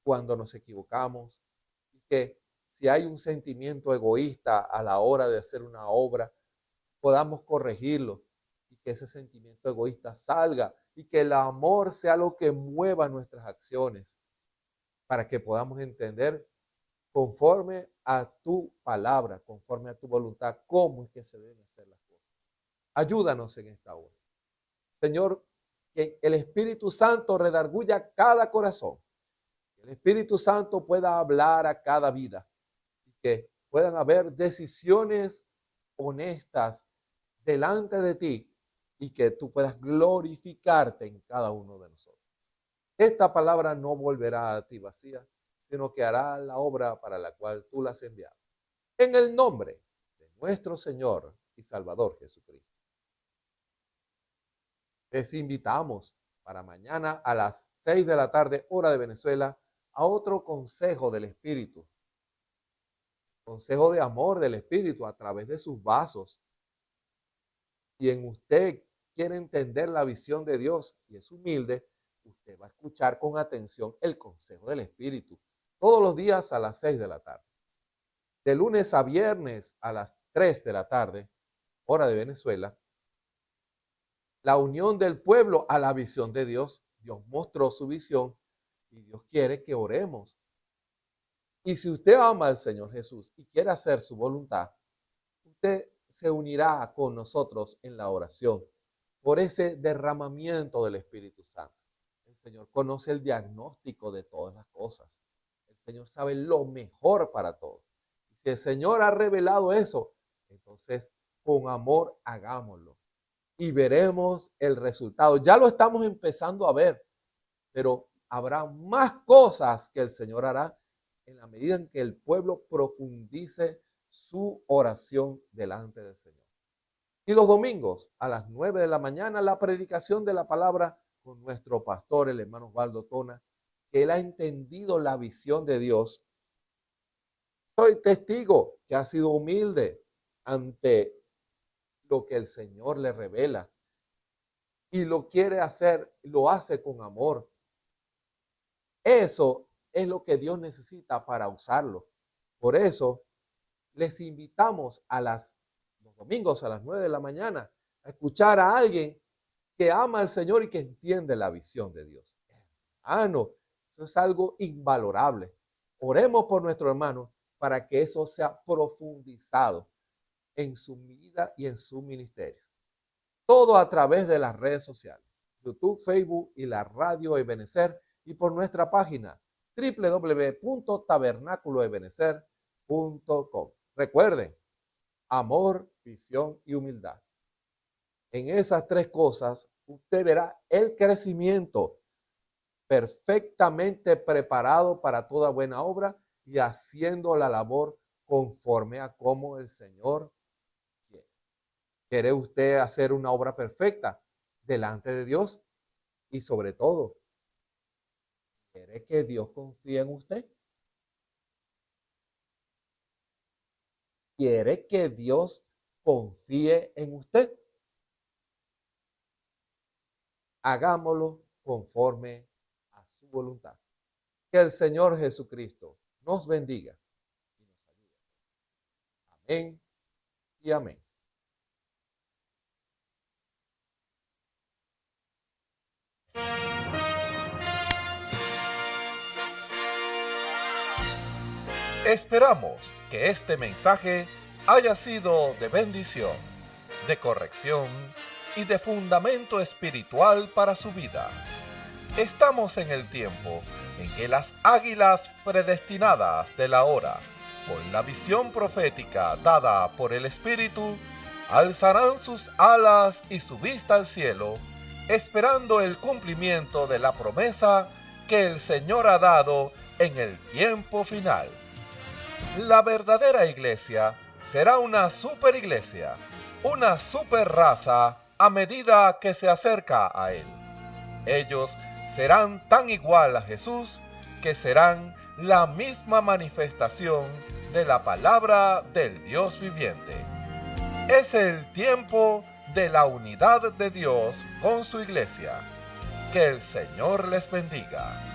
cuando nos equivocamos, y que si hay un sentimiento egoísta a la hora de hacer una obra, podamos corregirlo y que ese sentimiento egoísta salga y que el amor sea lo que mueva nuestras acciones para que podamos entender conforme a tu palabra, conforme a tu voluntad, cómo es que se deben hacer las cosas. Ayúdanos en esta hora. Señor, que el Espíritu Santo redarguya cada corazón. Que el Espíritu Santo pueda hablar a cada vida. Y que puedan haber decisiones honestas delante de ti. Y que tú puedas glorificarte en cada uno de nosotros. Esta palabra no volverá a ti vacía, sino que hará la obra para la cual tú la has enviado. En el nombre de nuestro Señor y Salvador Jesucristo. Les invitamos para mañana a las 6 de la tarde, hora de Venezuela, a otro consejo del Espíritu. Consejo de amor del Espíritu a través de sus vasos. Y en usted quiere entender la visión de Dios y es humilde, usted va a escuchar con atención el consejo del Espíritu todos los días a las 6 de la tarde. De lunes a viernes a las 3 de la tarde, hora de Venezuela, la unión del pueblo a la visión de Dios. Dios mostró su visión y Dios quiere que oremos. Y si usted ama al Señor Jesús y quiere hacer su voluntad, usted se unirá con nosotros en la oración por ese derramamiento del Espíritu Santo. El Señor conoce el diagnóstico de todas las cosas. El Señor sabe lo mejor para todos. Y si el Señor ha revelado eso, entonces con amor hagámoslo. Y veremos el resultado. Ya lo estamos empezando a ver, pero habrá más cosas que el Señor hará en la medida en que el pueblo profundice su oración delante del Señor. Y los domingos a las 9 de la mañana, la predicación de la palabra con nuestro pastor, el hermano Osvaldo Tona, que él ha entendido la visión de Dios. Soy testigo que ha sido humilde ante lo que el Señor le revela y lo quiere hacer, lo hace con amor. Eso es lo que Dios necesita para usarlo. Por eso les invitamos los domingos a las 9 de la mañana a escuchar a alguien que ama al Señor y que entiende la visión de Dios. Hermano, eso es algo invalorable. Oremos por nuestro hermano para que eso sea profundizado en su vida y en su ministerio. Todo a través de las redes sociales, YouTube, Facebook y la radio Ebenecer, y por nuestra página www.tabernaculoebenecer.com. Recuerden, amor, visión y humildad. En esas tres cosas usted verá el crecimiento perfectamente preparado para toda buena obra y haciendo la labor conforme a como el Señor quiere. ¿Quiere usted hacer una obra perfecta delante de Dios? Y sobre todo, ¿quiere que Dios confíe en usted? ¿Quiere que Dios confíe en usted? Hagámoslo conforme a su voluntad. Que el Señor Jesucristo nos bendiga y nos ayude. Amén y amén. Esperamos que este mensaje haya sido de bendición, de corrección y de fundamento espiritual para su vida. Estamos en el tiempo en que las águilas predestinadas de la hora, con la visión profética dada por el Espíritu, alzarán sus alas y su vista al cielo, esperando el cumplimiento de la promesa que el Señor ha dado en el tiempo final. La verdadera iglesia será una superiglesia, una superraza a medida que se acerca a Él. Ellos serán tan igual a Jesús que serán la misma manifestación de la palabra del Dios viviente. Es el tiempo de la unidad de Dios con su iglesia. Que el Señor les bendiga.